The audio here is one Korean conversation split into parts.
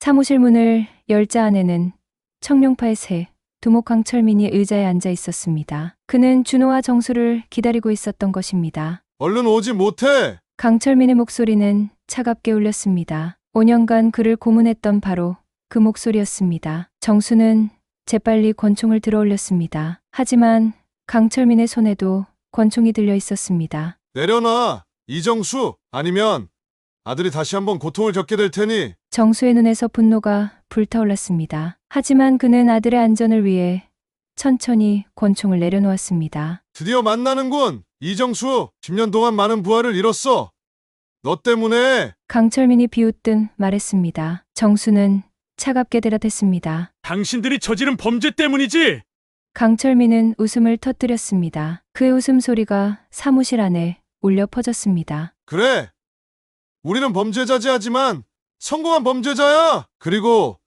사무실 문을 열자 안에는 청룡파의 새, 두목 강철민이 의자에 앉아 있었습니다. 그는 준호와 정수를 기다리고 있었던 것입니다. 얼른 오지 못해! 강철민의 목소리는 차갑게 울렸습니다. 5년간 그를 고문했던 바로 그 목소리였습니다. 정수는 재빨리 권총을 들어 올렸습니다. 하지만 강철민의 손에도 권총이 들려 있었습니다. 내려놔! 이정수! 아니면 아들이 다시 한번 고통을 겪게 될 테니. 정수의 눈에서 분노가 불타올랐습니다. 하지만 그는 아들의 안전을 위해 천천히 권총을 내려놓았습니다. 드디어 만나는군! 이정수! 10년 동안 많은 부하를 잃었어! 너 때문에! 강철민이 비웃듯 말했습니다. 정수는 차갑게 대답했습니다. 당신들이 저지른 범죄 때문이지! 강철민은 웃음을 터뜨렸습니다. 그의 웃음소리가 사무실 안에 울려 퍼졌습니다. 그래! 우리는 범죄자지 하지만 성공한 범죄자야! 그리고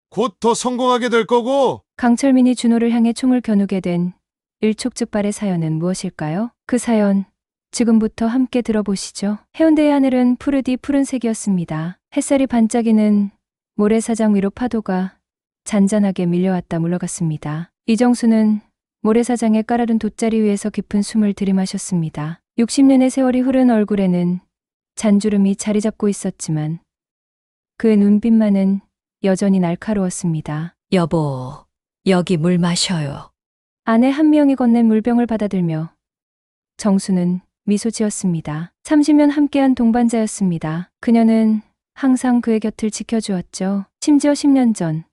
곧 더 성공하게 될 거고! 강철민이 준호를 향해 총을 겨누게 된 일촉즉발의 사연은 무엇일까요? 그 사연, 지금부터 함께 들어보시죠. 해운대의 하늘은 푸르디 푸른색이었습니다. 햇살이 반짝이는 모래사장 위로 파도가 잔잔하게 밀려왔다 물러갔습니다. 이정수는 모래사장에 깔아둔 돗자리 위에서 깊은 숨을 들이마셨습니다. 60년의 세월이 흐른 얼굴에는 잔주름이 자리 잡고 있었지만 그의 눈빛만은 여전히 날카로웠습니다. 여보, 여기 물 마셔요. 아내 한 명이 건넨 물병을 받아들며 정수는 미소 지었습니다. 30년 함께한 동반자였습니다. 그녀는 항상 그의 곁을 지켜주었죠. 심지어 10년 전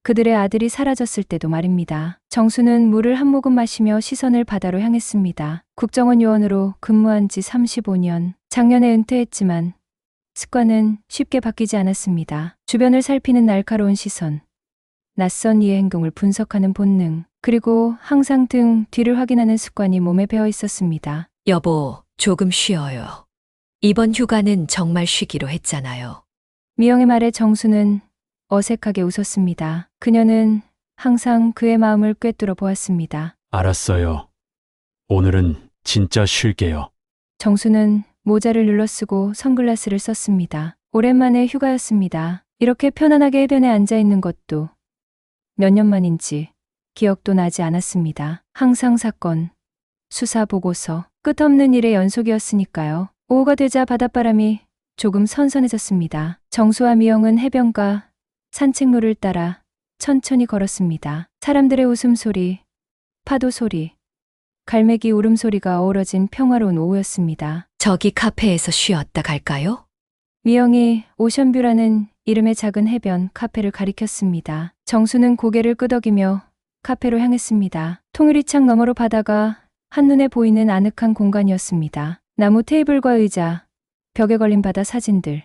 그들의 아들이 사라졌을 때도 말입니다. 정수는 물을 한 모금 마시며 시선을 바다로 향했습니다. 국정원 요원으로 근무한 지 35년. 작년에 은퇴했지만 습관은 쉽게 바뀌지 않았습니다. 주변을 살피는 날카로운 시선, 낯선 이의 행동을 분석하는 본능, 그리고 항상 등 뒤를 확인하는 습관이 몸에 배어 있었습니다. 여보, 조금 쉬어요. 이번 휴가는 정말 쉬기로 했잖아요. 미영의 말에 정수는 어색하게 웃었습니다. 그녀는 항상 그의 마음을 꿰뚫어 보았습니다. 알았어요. 오늘은 진짜 쉴게요. 정수는 모자를 눌러쓰고 선글라스를 썼습니다. 오랜만에 휴가였습니다. 이렇게 편안하게 해변에 앉아 있는 것도 몇 년 만인지 기억도 나지 않았습니다. 항상 사건, 수사 보고서, 끝없는 일의 연속이었으니까요. 오후가 되자 바닷바람이 조금 선선해졌습니다. 정수와 미영은 해변가 산책로를 따라 천천히 걸었습니다. 사람들의 웃음소리, 파도 소리, 갈매기 울음소리가 어우러진 평화로운 오후였습니다. 저기 카페에서 쉬었다 갈까요? 미영이 오션뷰라는 이름의 작은 해변 카페를 가리켰습니다. 정수는 고개를 끄덕이며 카페로 향했습니다. 통유리창 너머로 바다가 한눈에 보이는 아늑한 공간이었습니다. 나무 테이블과 의자, 벽에 걸린 바다 사진들,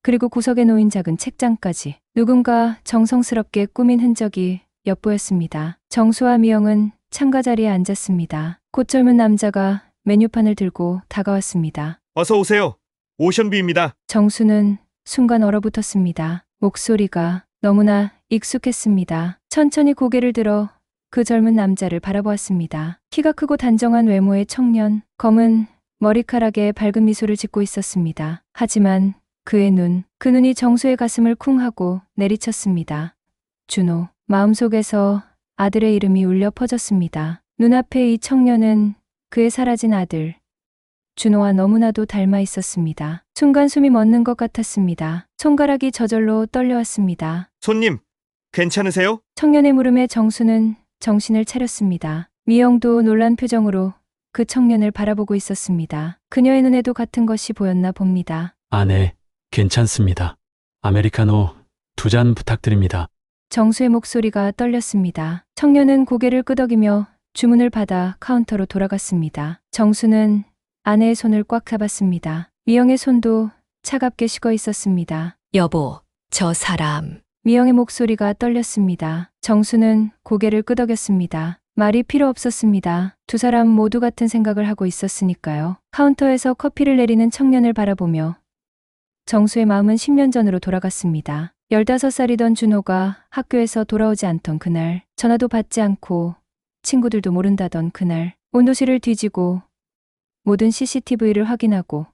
그리고 구석에 놓인 작은 책장까지 누군가 정성스럽게 꾸민 흔적이 엿보였습니다. 정수와 미영은 창가 자리에 앉았습니다. 곧 젊은 남자가 메뉴판을 들고 다가왔습니다. 어서 오세요. 오션뷰입니다. 정수는 순간 얼어붙었습니다. 목소리가 너무나 익숙했습니다. 천천히 고개를 들어 그 젊은 남자를 바라보았습니다. 키가 크고 단정한 외모의 청년, 검은 머리카락에 밝은 미소를 짓고 있었습니다. 하지만 그의 눈, 그 눈이 정수의 가슴을 쿵 하고 내리쳤습니다. 준호, 마음속에서 아들의 이름이 울려 퍼졌습니다. 눈앞에 이 청년은 그의 사라진 아들, 준호와 너무나도 닮아 있었습니다. 순간 숨이 멎는 것 같았습니다. 손가락이 저절로 떨려왔습니다. 손님, 괜찮으세요? 청년의 물음에 정수는 정신을 차렸습니다. 미영도 놀란 표정으로 그 청년을 바라보고 있었습니다. 그녀의 눈에도 같은 것이 보였나 봅니다. 아내, 괜찮습니다. 아메리카노 2잔 부탁드립니다. 정수의 목소리가 떨렸습니다. 청년은 고개를 끄덕이며 주문을 받아 카운터로 돌아갔습니다. 정수는 아내의 손을 꽉 잡았습니다. 미영의 손도 차갑게 식어 있었습니다. 여보, 저 사람. 미영의 목소리가 떨렸습니다. 정수는 고개를 끄덕였습니다. 말이 필요 없었습니다. 두 사람 모두 같은 생각을 하고 있었으니까요. 카운터에서 커피를 내리는 청년을 바라보며 정수의 마음은 10년 전으로 돌아갔습니다. 15살이던 준호가 학교에서 돌아오지 않던 그날, 전화도 받지 않고 친구들도 모른다던 그날, 온 도시를 뒤지고 모든 CCTV를 확인하고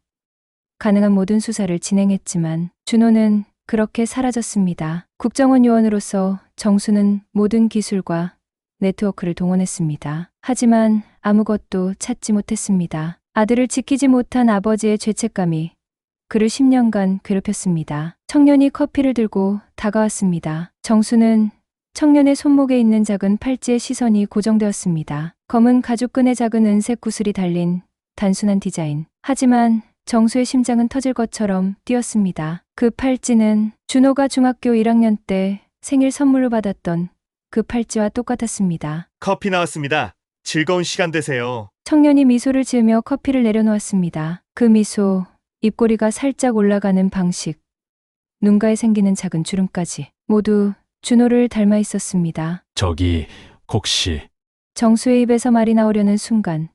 가능한 모든 수사를 진행했지만 준호는 그렇게 사라졌습니다. 국정원 요원으로서 정수는 모든 기술과 네트워크를 동원했습니다. 하지만 아무것도 찾지 못했습니다. 아들을 지키지 못한 아버지의 죄책감이 그를 10년간 괴롭혔습니다. 청년이 커피를 들고 다가왔습니다. 정수는 청년의 손목에 있는 작은 팔찌에 시선이 고정되었습니다. 검은 가죽끈에 작은 은색 구슬이 달린 단순한 디자인. 하지만 정수의 심장은 터질 것처럼 뛰었습니다. 그 팔찌는 준호가 중학교 1학년 때 생일 선물로 받았던 그 팔찌와 똑같았습니다. 커피 나왔습니다. 즐거운 시간 되세요. 청년이 미소를 지으며 커피를 내려놓았습니다. 그 미소, 입꼬리가 살짝 올라가는 방식, 눈가에 생기는 작은 주름까지 모두 준호를 닮아 있었습니다. 저기 혹시 정수의 입에서 말이 나오려는 순간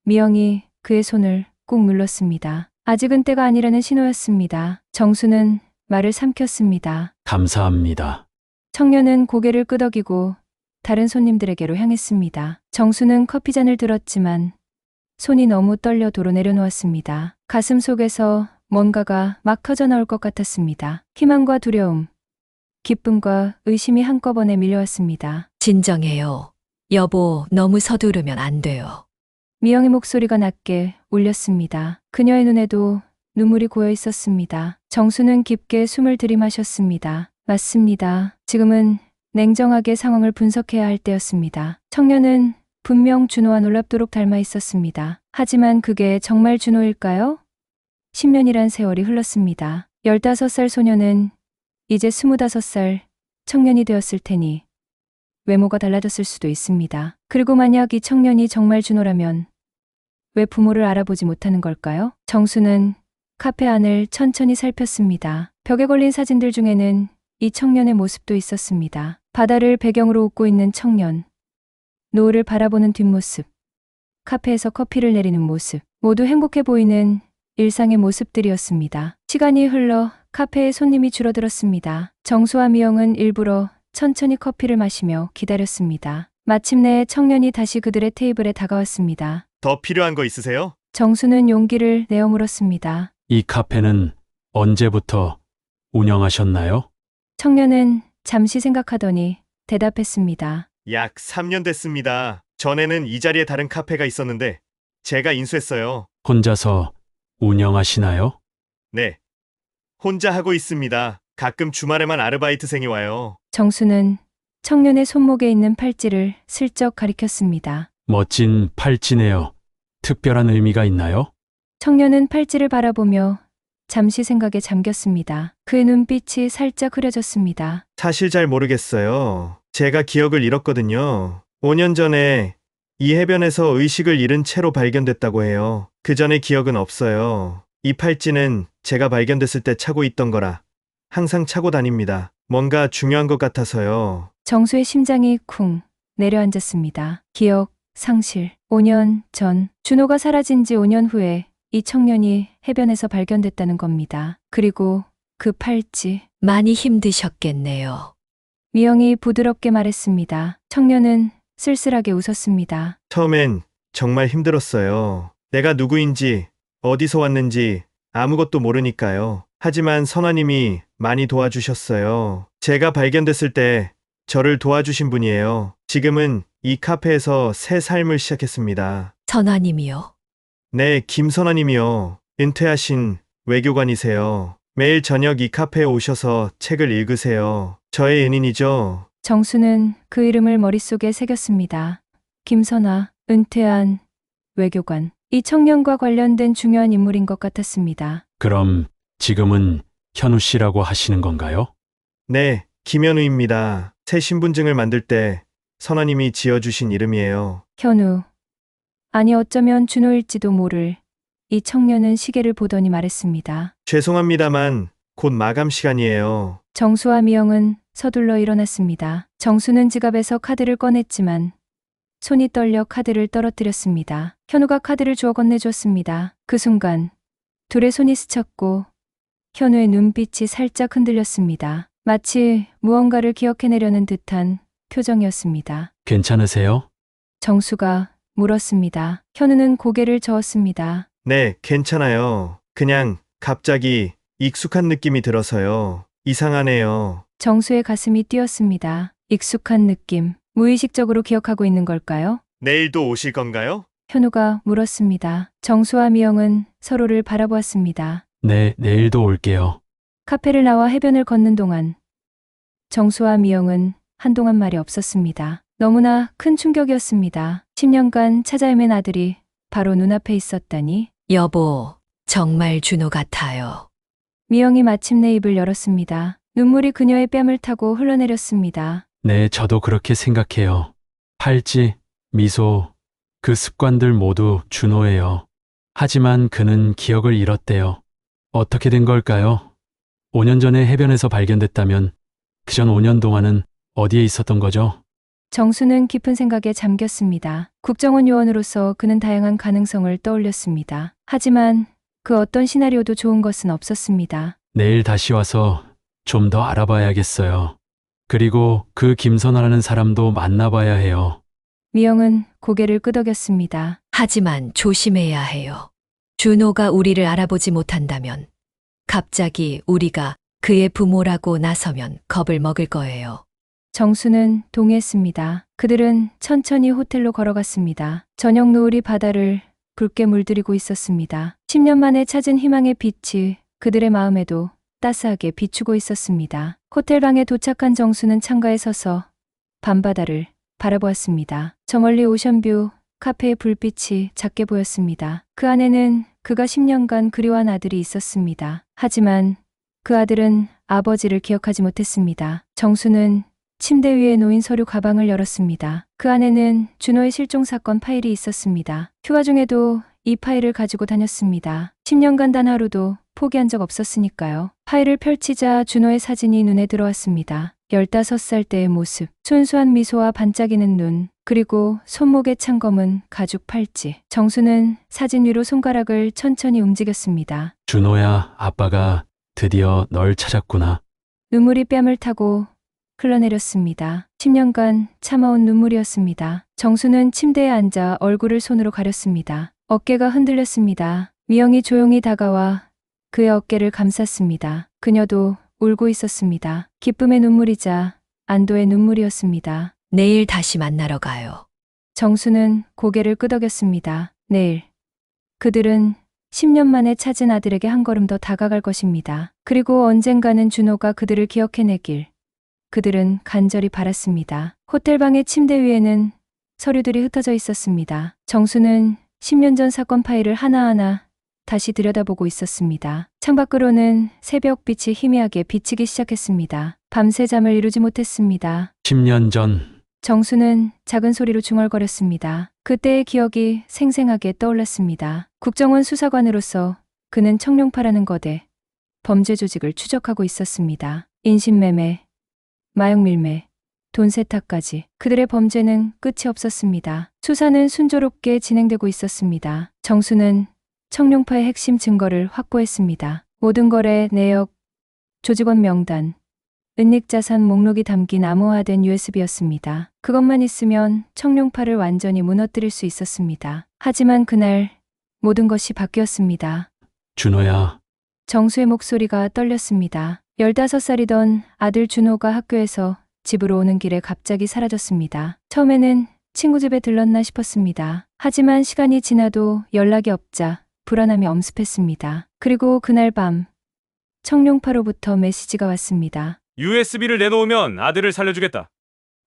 미영이 그의 손을 꾹 눌렀습니다. 아직은 때가 아니라는 신호였습니다. 정수는 말을 삼켰습니다. 감사합니다. 청년은 고개를 끄덕이고 다른 손님들에게로 향했습니다. 정수는 커피잔을 들었지만 손이 너무 떨려 도로 내려놓았습니다. 가슴 속에서 뭔가가 막 터져나올 것 같았습니다. 희망과 두려움, 기쁨과 의심이 한꺼번에 밀려왔습니다. 진정해요. 여보, 너무 서두르면 안 돼요. 미영의 목소리가 낮게 울렸습니다. 그녀의 눈에도 눈물이 고여 있었습니다. 정수는 깊게 숨을 들이마셨습니다. 맞습니다. 지금은 냉정하게 상황을 분석해야 할 때였습니다. 청년은 분명 준호와 놀랍도록 닮아 있었습니다. 하지만 그게 정말 준호일까요? 10년이란 세월이 흘렀습니다. 15살 소녀는 이제 25살 청년이 되었을 테니 외모가 달라졌을 수도 있습니다. 그리고 만약 이 청년이 정말 준호라면 왜 부모를 알아보지 못하는 걸까요? 정수는 카페 안을 천천히 살폈습니다. 벽에 걸린 사진들 중에는 이 청년의 모습도 있었습니다. 바다를 배경으로 웃고 있는 청년, 노을을 바라보는 뒷모습, 카페에서 커피를 내리는 모습, 모두 행복해 보이는 일상의 모습들이었습니다. 시간이 흘러 카페에 손님이 줄어들었습니다. 정수와 미영은 일부러 천천히 커피를 마시며 기다렸습니다. 마침내 청년이 다시 그들의 테이블에 다가왔습니다. 더 필요한 거 있으세요? 정수는 용기를 내어 물었습니다. 이 카페는 언제부터 운영하셨나요? 청년은 잠시 생각하더니 대답했습니다. 약 3년 됐습니다. 전에는 이 자리에 다른 카페가 있었는데 제가 인수했어요. 혼자서 운영하시나요? 네. 혼자 하고 있습니다. 가끔 주말에만 아르바이트생이 와요. 정수는 청년의 손목에 있는 팔찌를 슬쩍 가리켰습니다. 멋진 팔찌네요. 특별한 의미가 있나요? 청년은 팔찌를 바라보며 잠시 생각에 잠겼습니다. 그의 눈빛이 살짝 흐려졌습니다. 사실 잘 모르겠어요. 제가 기억을 잃었거든요. 5년 전에 이 해변에서 의식을 잃은 채로 발견됐다고 해요. 그 전에 기억은 없어요. 이 팔찌는 제가 발견됐을 때 차고 있던 거라 항상 차고 다닙니다. 뭔가 중요한 것 같아서요. 정수의 심장이 쿵 내려앉았습니다. 기억, 상실. 5년 전 준호가 사라진 지 5년 후에 이 청년이 해변에서 발견됐다는 겁니다. 그리고 그 팔찌. 많이 힘드셨겠네요. 미영이 부드럽게 말했습니다. 청년은 쓸쓸하게 웃었습니다. 처음엔 정말 힘들었어요. 내가 누구인지, 어디서 왔는지 아무것도 모르니까요. 하지만 선아님이 많이 도와주셨어요. 제가 발견됐을 때 저를 도와주신 분이에요. 지금은 이 카페에서 새 삶을 시작했습니다. 선아님이요. 네, 김선아님이요. 은퇴하신 외교관이세요. 매일 저녁 이 카페에 오셔서 책을 읽으세요. 저의 은인이죠. 정수는 그 이름을 머릿속에 새겼습니다. 김선아, 은퇴한 외교관. 이 청년과 관련된 중요한 인물인 것 같았습니다. 그럼 지금은 현우 씨라고 하시는 건가요? 네, 김현우입니다. 새 신분증을 만들 때 선아님이 지어주신 이름이에요. 현우. 아니 어쩌면 준호일지도 모를. 이 청년은 시계를 보더니 말했습니다. 죄송합니다만 곧 마감 시간이에요. 정수와 미영은 서둘러 일어났습니다. 정수는 지갑에서 카드를 꺼냈지만 손이 떨려 카드를 떨어뜨렸습니다. 현우가 카드를 주워 건네줬습니다. 그 순간 둘의 손이 스쳤고 현우의 눈빛이 살짝 흔들렸습니다. 마치 무언가를 기억해내려는 듯한 표정이었습니다. 괜찮으세요? 정수가 물었습니다. 현우는 고개를 저었습니다. 네, 괜찮아요. 그냥 갑자기 익숙한 느낌이 들어서요. 이상하네요. 정수의 가슴이 뛰었습니다. 익숙한 느낌. 무의식적으로 기억하고 있는 걸까요? 내일도 오실 건가요? 현우가 물었습니다. 정수와 미영은 서로를 바라보았습니다. 네, 내일도 올게요. 카페를 나와 해변을 걷는 동안 정수와 미영은 한동안 말이 없었습니다. 너무나 큰 충격이었습니다. 10년간 찾아 헤맨 아들이 바로 눈앞에 있었다니. 여보, 정말 준호 같아요. 미영이 마침내 입을 열었습니다. 눈물이 그녀의 뺨을 타고 흘러내렸습니다. 네, 저도 그렇게 생각해요. 팔찌, 미소, 그 습관들 모두 준호예요. 하지만 그는 기억을 잃었대요. 어떻게 된 걸까요? 5년 전에 해변에서 발견됐다면 그 전 5년 동안은 어디에 있었던 거죠? 정수는 깊은 생각에 잠겼습니다. 국정원 요원으로서 그는 다양한 가능성을 떠올렸습니다. 하지만 그 어떤 시나리오도 좋은 것은 없었습니다. 내일 다시 와서 좀 더 알아봐야겠어요. 그리고 그 김선아라는 사람도 만나봐야 해요. 미영은 고개를 끄덕였습니다. 하지만 조심해야 해요. 준호가 우리를 알아보지 못한다면 갑자기 우리가 그의 부모라고 나서면 겁을 먹을 거예요. 정수는 동의했습니다. 그들은 천천히 호텔로 걸어갔습니다. 저녁 노을이 바다를 붉게 물들이고 있었습니다. 10년 만에 찾은 희망의 빛이 그들의 마음에도 따스하게 비추고 있었습니다. 호텔 방에 도착한 정수는 창가에 서서 밤바다를 바라보았습니다. 저 멀리 오션뷰 카페의 불빛이 작게 보였습니다. 그 안에는 그가 10년간 그리워한 아들이 있었습니다. 하지만 그 아들은 아버지를 기억하지 못했습니다. 정수는 침대 위에 놓인 서류 가방을 열었습니다. 그 안에는 준호의 실종 사건 파일이 있었습니다. 휴가 중에도 이 파일을 가지고 다녔습니다. 10년간 단 하루도 포기한 적 없었으니까요. 파일을 펼치자 준호의 사진이 눈에 들어왔습니다. 15살 때의 모습, 순수한 미소와 반짝이는 눈, 그리고 손목에 찬 검은 가죽 팔찌. 정수는 사진 위로 손가락을 천천히 움직였습니다. 준호야, 아빠가 드디어 널 찾았구나. 눈물이 뺨을 타고 흘러내렸습니다. 10년간 참아온 눈물이었습니다. 정수는 침대에 앉아 얼굴을 손으로 가렸습니다. 어깨가 흔들렸습니다. 미영이 조용히 다가와 그의 어깨를 감쌌습니다. 그녀도 울고 있었습니다. 기쁨의 눈물이자 안도의 눈물이었습니다. 내일 다시 만나러 가요. 정수는 고개를 끄덕였습니다. 내일. 그들은 10년 만에 찾은 아들에게 한 걸음 더 다가갈 것입니다. 그리고 언젠가는 준호가 그들을 기억해내길 그들은 간절히 바랐습니다. 호텔방의 침대 위에는 서류들이 흩어져 있었습니다. 정수는 10년 전 사건 파일을 하나하나 다시 들여다보고 있었습니다. 창밖으로는 새벽빛이 희미하게 비치기 시작했습니다. 밤새 잠을 이루지 못했습니다. 10년 전, 정수는 작은 소리로 중얼거렸습니다. 그때의 기억이 생생하게 떠올랐습니다. 국정원 수사관으로서 그는 청룡파라는 거대 범죄 조직을 추적하고 있었습니다. 인신매매, 마약밀매, 돈 세탁까지 그들의 범죄는 끝이 없었습니다. 수사는 순조롭게 진행되고 있었습니다. 정수는 청룡파의 핵심 증거를 확보했습니다. 모든 거래 내역, 조직원 명단, 은닉자산 목록이 담긴 암호화된 USB였습니다. 그것만 있으면 청룡파를 완전히 무너뜨릴 수 있었습니다. 하지만 그날 모든 것이 바뀌었습니다. 준호야, 정수의 목소리가 떨렸습니다. 15살이던 아들 준호가 학교에서 집으로 오는 길에 갑자기 사라졌습니다. 처음에는 친구 집에 들렀나 싶었습니다. 하지만 시간이 지나도 연락이 없자 불안함이 엄습했습니다. 그리고 그날 밤 청룡파로부터 메시지가 왔습니다. USB를 내놓으면 아들을 살려주겠다.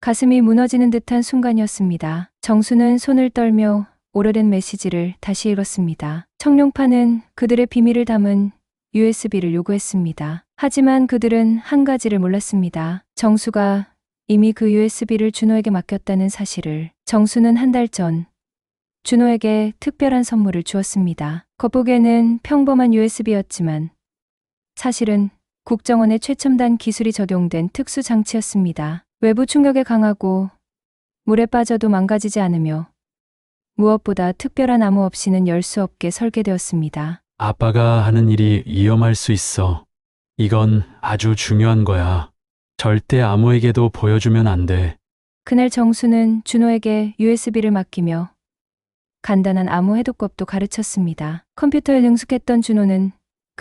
가슴이 무너지는 듯한 순간이었습니다. 정수는 손을 떨며 오래된 메시지를 다시 읽었습니다. 청룡파는 그들의 비밀을 담은 USB를 요구했습니다. 하지만 그들은 한 가지를 몰랐습니다. 정수가 이미 그 USB를 준호에게 맡겼다는 사실을. 정수는 한 달 전 준호에게 특별한 선물을 주었습니다. 겉보기에는 평범한 USB였지만 사실은 국정원의 최첨단 기술이 적용된 특수 장치였습니다. 외부 충격에 강하고 물에 빠져도 망가지지 않으며 무엇보다 특별한 암호 없이는 열 수 없게 설계되었습니다. 아빠가 하는 일이 위험할 수 있어. 이건 아주 중요한 거야. 절대 아무에게도 보여주면 안 돼. 그날 정수는 준호에게 USB를 맡기며 간단한 암호 해독법도 가르쳤습니다. 컴퓨터에 능숙했던 준호는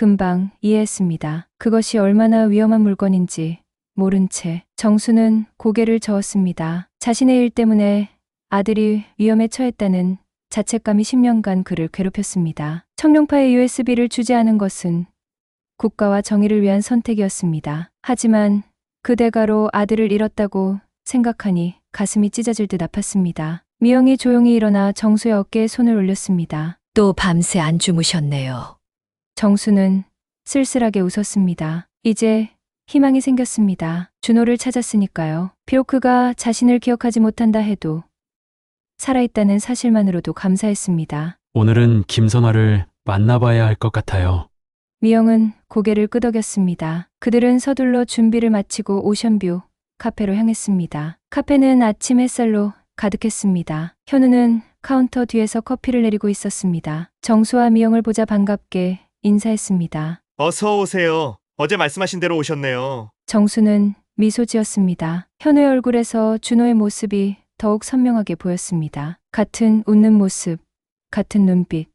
금방 이해했습니다. 그것이 얼마나 위험한 물건인지 모른 채 정수는 고개를 저었습니다. 자신의 일 때문에 아들이 위험에 처했다는 자책감이 10년간 그를 괴롭혔습니다. 청룡파에 USB를 주지 않은 것은 국가와 정의를 위한 선택이었습니다. 하지만 그 대가로 아들을 잃었다고 생각하니 가슴이 찢어질 듯 아팠습니다. 미영이 조용히 일어나 정수의 어깨에 손을 올렸습니다. 또 밤새 안 주무셨네요. 정수는 쓸쓸하게 웃었습니다. 이제 희망이 생겼습니다. 준호를 찾았으니까요. 비록 그가 자신을 기억하지 못한다 해도 살아있다는 사실만으로도 감사했습니다. 오늘은 김선화를 만나봐야 할 것 같아요. 미영은 고개를 끄덕였습니다. 그들은 서둘러 준비를 마치고 오션뷰 카페로 향했습니다. 카페는 아침 햇살로 가득했습니다. 현우는 카운터 뒤에서 커피를 내리고 있었습니다. 정수와 미영을 보자 반갑게 인사했습니다. 어서 오세요. 어제 말씀하신 대로 오셨네요. 정수는 미소 지었습니다. 현우의 얼굴에서 준호의 모습이 더욱 선명하게 보였습니다. 같은 웃는 모습, 같은 눈빛,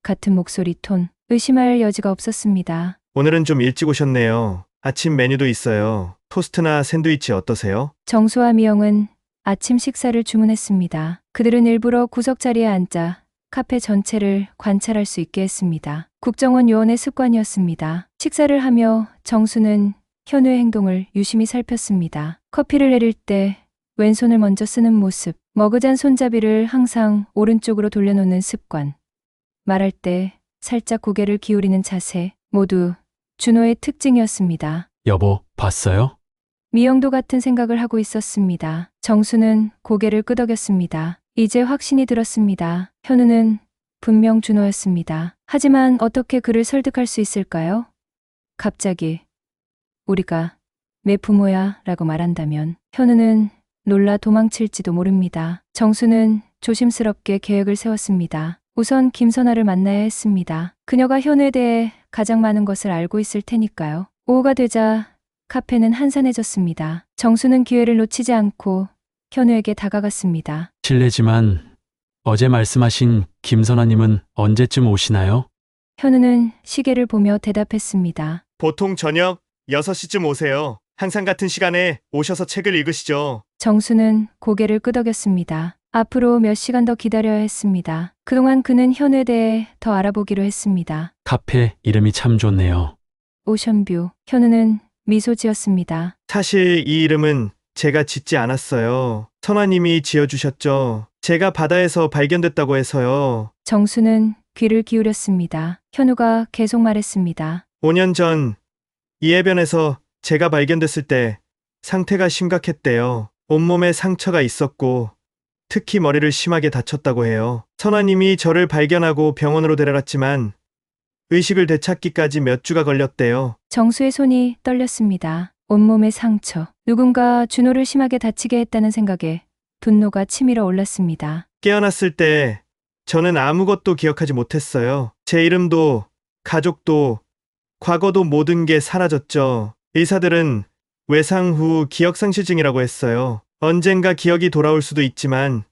같은 목소리 톤, 의심할 여지가 없었습니다. 오늘은 좀 일찍 오셨네요. 아침 메뉴도 있어요. 토스트나 샌드위치 어떠세요? 정수와 미영은 아침 식사를 주문했습니다. 그들은 일부러 구석 자리에 앉아 카페 전체를 관찰할 수 있게 했습니다. 국정원 요원의 습관이었습니다. 식사를 하며 정수는 현우의 행동을 유심히 살폈습니다. 커피를 내릴 때 왼손을 먼저 쓰는 모습, 머그잔 손잡이를 항상 오른쪽으로 돌려놓는 습관, 말할 때 살짝 고개를 기울이는 자세, 모두 준호의 특징이었습니다. 여보, 봤어요? 미영도 같은 생각을 하고 있었습니다. 정수는 고개를 끄덕였습니다. 이제 확신이 들었습니다. 현우는 분명 준호였습니다. 하지만 어떻게 그를 설득할 수 있을까요? 갑자기 우리가 내 부모야 라고 말한다면 현우는 놀라 도망칠지도 모릅니다. 정수는 조심스럽게 계획을 세웠습니다. 우선 김선아를 만나야 했습니다. 그녀가 현우에 대해 가장 많은 것을 알고 있을 테니까요. 오후가 되자 카페는 한산해졌습니다. 정수는 기회를 놓치지 않고 현우에게 다가갔습니다. 실례지만 어제 말씀하신 김선아님은 언제쯤 오시나요? 현우는 시계를 보며 대답했습니다. 보통 저녁 6시쯤 오세요. 항상 같은 시간에 오셔서 책을 읽으시죠. 정수는 고개를 끄덕였습니다. 앞으로 몇 시간 더 기다려야 했습니다. 그동안 그는 현우에 대해 더 알아보기로 했습니다. 카페 이름이 참 좋네요. 오션뷰. 현우는 미소 지었습니다. 사실 이 이름은 제가 짓지 않았어요. 선화님이 지어주셨죠. 제가 바다에서 발견됐다고 해서요. 정수는 귀를 기울였습니다. 현우가 계속 말했습니다. 5년 전 이 해변에서 제가 발견됐을 때 상태가 심각했대요. 온몸에 상처가 있었고 특히 머리를 심하게 다쳤다고 해요. 선화님이 저를 발견하고 병원으로 데려갔지만 의식을 되찾기까지 몇 주가 걸렸대요. 정수의 손이 떨렸습니다. 온몸의 상처. 누군가 준호를 심하게 다치게 했다는 생각에 분노가 치밀어 올랐습니다. 깨어났을 때 저는 아무것도 기억하지 못했어요. 제 이름도 가족도 과거도 모든 게 사라졌죠. 의사들은 외상 후 기억상실증이라고 했어요. 언젠가 기억이 돌아올 수도 있지만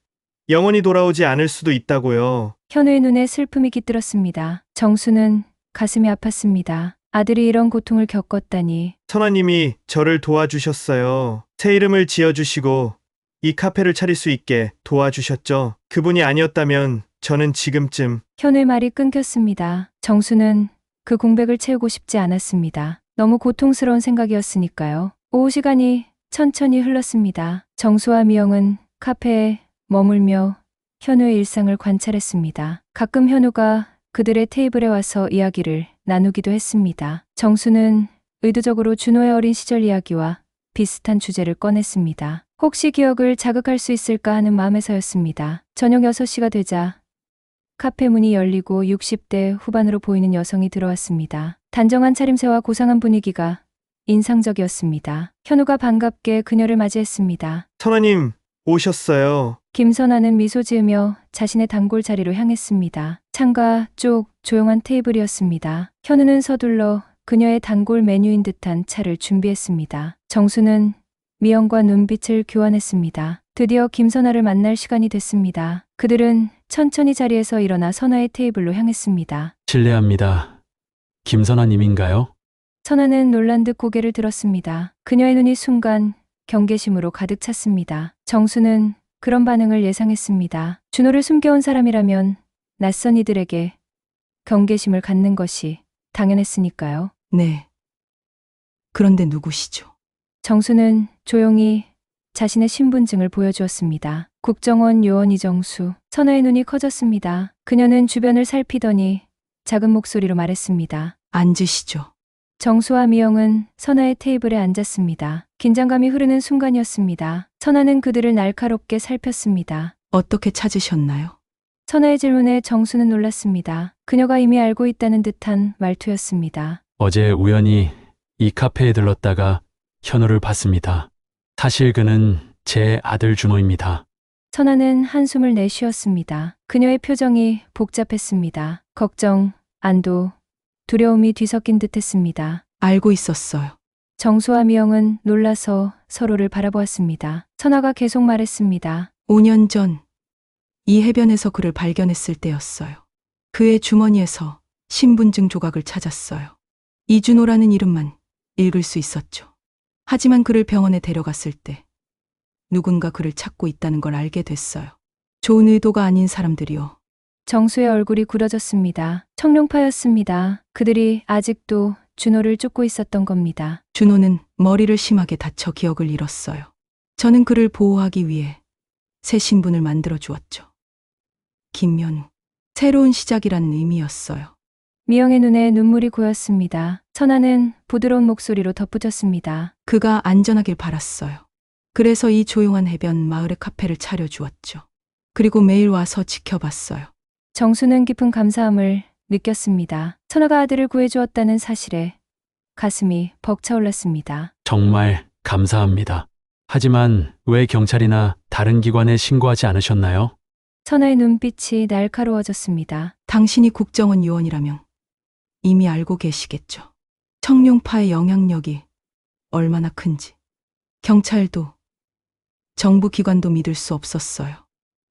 영원히 돌아오지 않을 수도 있다고요. 현우의 눈에 슬픔이 깃들었습니다. 정수는 가슴이 아팠습니다. 아들이 이런 고통을 겪었다니. 선화님이 저를 도와주셨어요. 새 이름을 지어주시고 이 카페를 차릴 수 있게 도와주셨죠. 그분이 아니었다면 저는 지금쯤. 현우의 말이 끊겼습니다. 정수는 그 공백을 채우고 싶지 않았습니다. 너무 고통스러운 생각이었으니까요. 오후 시간이 천천히 흘렀습니다. 정수와 미영은 카페에 머물며 현우의 일상을 관찰했습니다. 가끔 현우가 그들의 테이블에 와서 이야기를 나누기도 했습니다. 정수는 의도적으로 준호의 어린 시절 이야기와 비슷한 주제를 꺼냈습니다. 혹시 기억을 자극할 수 있을까 하는 마음에서였습니다. 저녁 6시가 되자 카페 문이 열리고 60대 후반으로 보이는 여성이 들어왔습니다. 단정한 차림새와 고상한 분위기가 인상적이었습니다. 현우가 반갑게 그녀를 맞이했습니다. 선화님 오셨어요. 김선아는 미소 지으며 자신의 단골 자리로 향했습니다. 창가 쪽 조용한 테이블이었습니다. 현우는 서둘러 그녀의 단골 메뉴인 듯한 차를 준비했습니다. 정수는 미영과 눈빛을 교환했습니다. 드디어 김선아를 만날 시간이 됐습니다. 그들은 천천히 자리에서 일어나 선아의 테이블로 향했습니다. 실례합니다. 김선아님인가요? 선아는 놀란 듯 고개를 들었습니다. 그녀의 눈이 순간 경계심으로 가득 찼습니다. 정수는 그런 반응을 예상했습니다. 준호를 숨겨온 사람이라면 낯선 이들에게 경계심을 갖는 것이 당연했으니까요. 네. 그런데 누구시죠? 정수는 조용히 자신의 신분증을 보여주었습니다. 국정원 요원 이정수. 선아의 눈이 커졌습니다. 그녀는 주변을 살피더니 작은 목소리로 말했습니다. 앉으시죠. 정수와 미영은 선아의 테이블에 앉았습니다. 긴장감이 흐르는 순간이었습니다. 선아는 그들을 날카롭게 살폈습니다. 어떻게 찾으셨나요? 선아의 질문에 정수는 놀랐습니다. 그녀가 이미 알고 있다는 듯한 말투였습니다. 어제 우연히 이 카페에 들렀다가 현우를 봤습니다. 사실 그는 제 아들 준호입니다. 선아는 한숨을 내쉬었습니다. 그녀의 표정이 복잡했습니다. 걱정, 안도, 두려움이 뒤섞인 듯했습니다. 알고 있었어요. 정수와 미영은 놀라서 서로를 바라보았습니다. 선아가 계속 말했습니다. 5년 전 이 해변에서 그를 발견했을 때였어요. 그의 주머니에서 신분증 조각을 찾았어요. 이준호라는 이름만 읽을 수 있었죠. 하지만 그를 병원에 데려갔을 때 누군가 그를 찾고 있다는 걸 알게 됐어요. 좋은 의도가 아닌 사람들이요. 정수의 얼굴이 굳어졌습니다. 청룡파였습니다. 그들이 아직도 준호를 쫓고 있었던 겁니다. 준호는 머리를 심하게 다쳐 기억을 잃었어요. 저는 그를 보호하기 위해 새 신분을 만들어 주었죠. 김연우. 새로운 시작이라는 의미였어요. 미영의 눈에 눈물이 고였습니다. 선아는 부드러운 목소리로 덧붙였습니다. 그가 안전하길 바랐어요. 그래서 이 조용한 해변 마을에 카페를 차려주었죠. 그리고 매일 와서 지켜봤어요. 정수는 깊은 감사함을 느꼈습니다. 선아가 아들을 구해주었다는 사실에 가슴이 벅차올랐습니다. 정말 감사합니다. 하지만 왜 경찰이나 다른 기관에 신고하지 않으셨나요? 선아의 눈빛이 날카로워졌습니다. 당신이 국정원 요원이라면 이미 알고 계시겠죠. 청룡파의 영향력이 얼마나 큰지. 경찰도 정부 기관도 믿을 수 없었어요.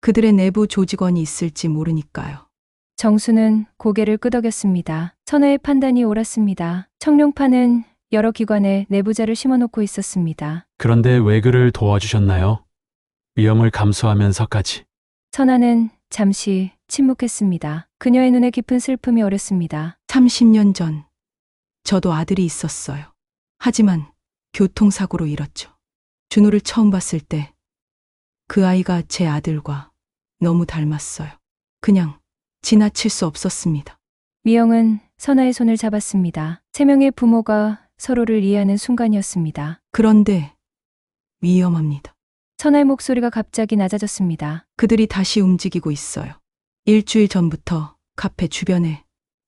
그들의 내부 조직원이 있을지 모르니까요. 정수는 고개를 끄덕였습니다. 선아의 판단이 옳았습니다. 청룡파는 여러 기관에 내부자를 심어놓고 있었습니다. 그런데 왜 그를 도와주셨나요? 위험을 감수하면서까지. 선아는 잠시 침묵했습니다. 그녀의 눈에 깊은 슬픔이 어렸습니다. 30년 전 저도 아들이 있었어요. 하지만 교통사고로 잃었죠. 준호를 처음 봤을 때 그 아이가 제 아들과 너무 닮았어요. 그냥 지나칠 수 없었습니다. 미영은 선아의 손을 잡았습니다. 세 명의 부모가 서로를 이해하는 순간이었습니다. 그런데 위험합니다. 선아의 목소리가 갑자기 낮아졌습니다. 그들이 다시 움직이고 있어요. 일주일 전부터 카페 주변에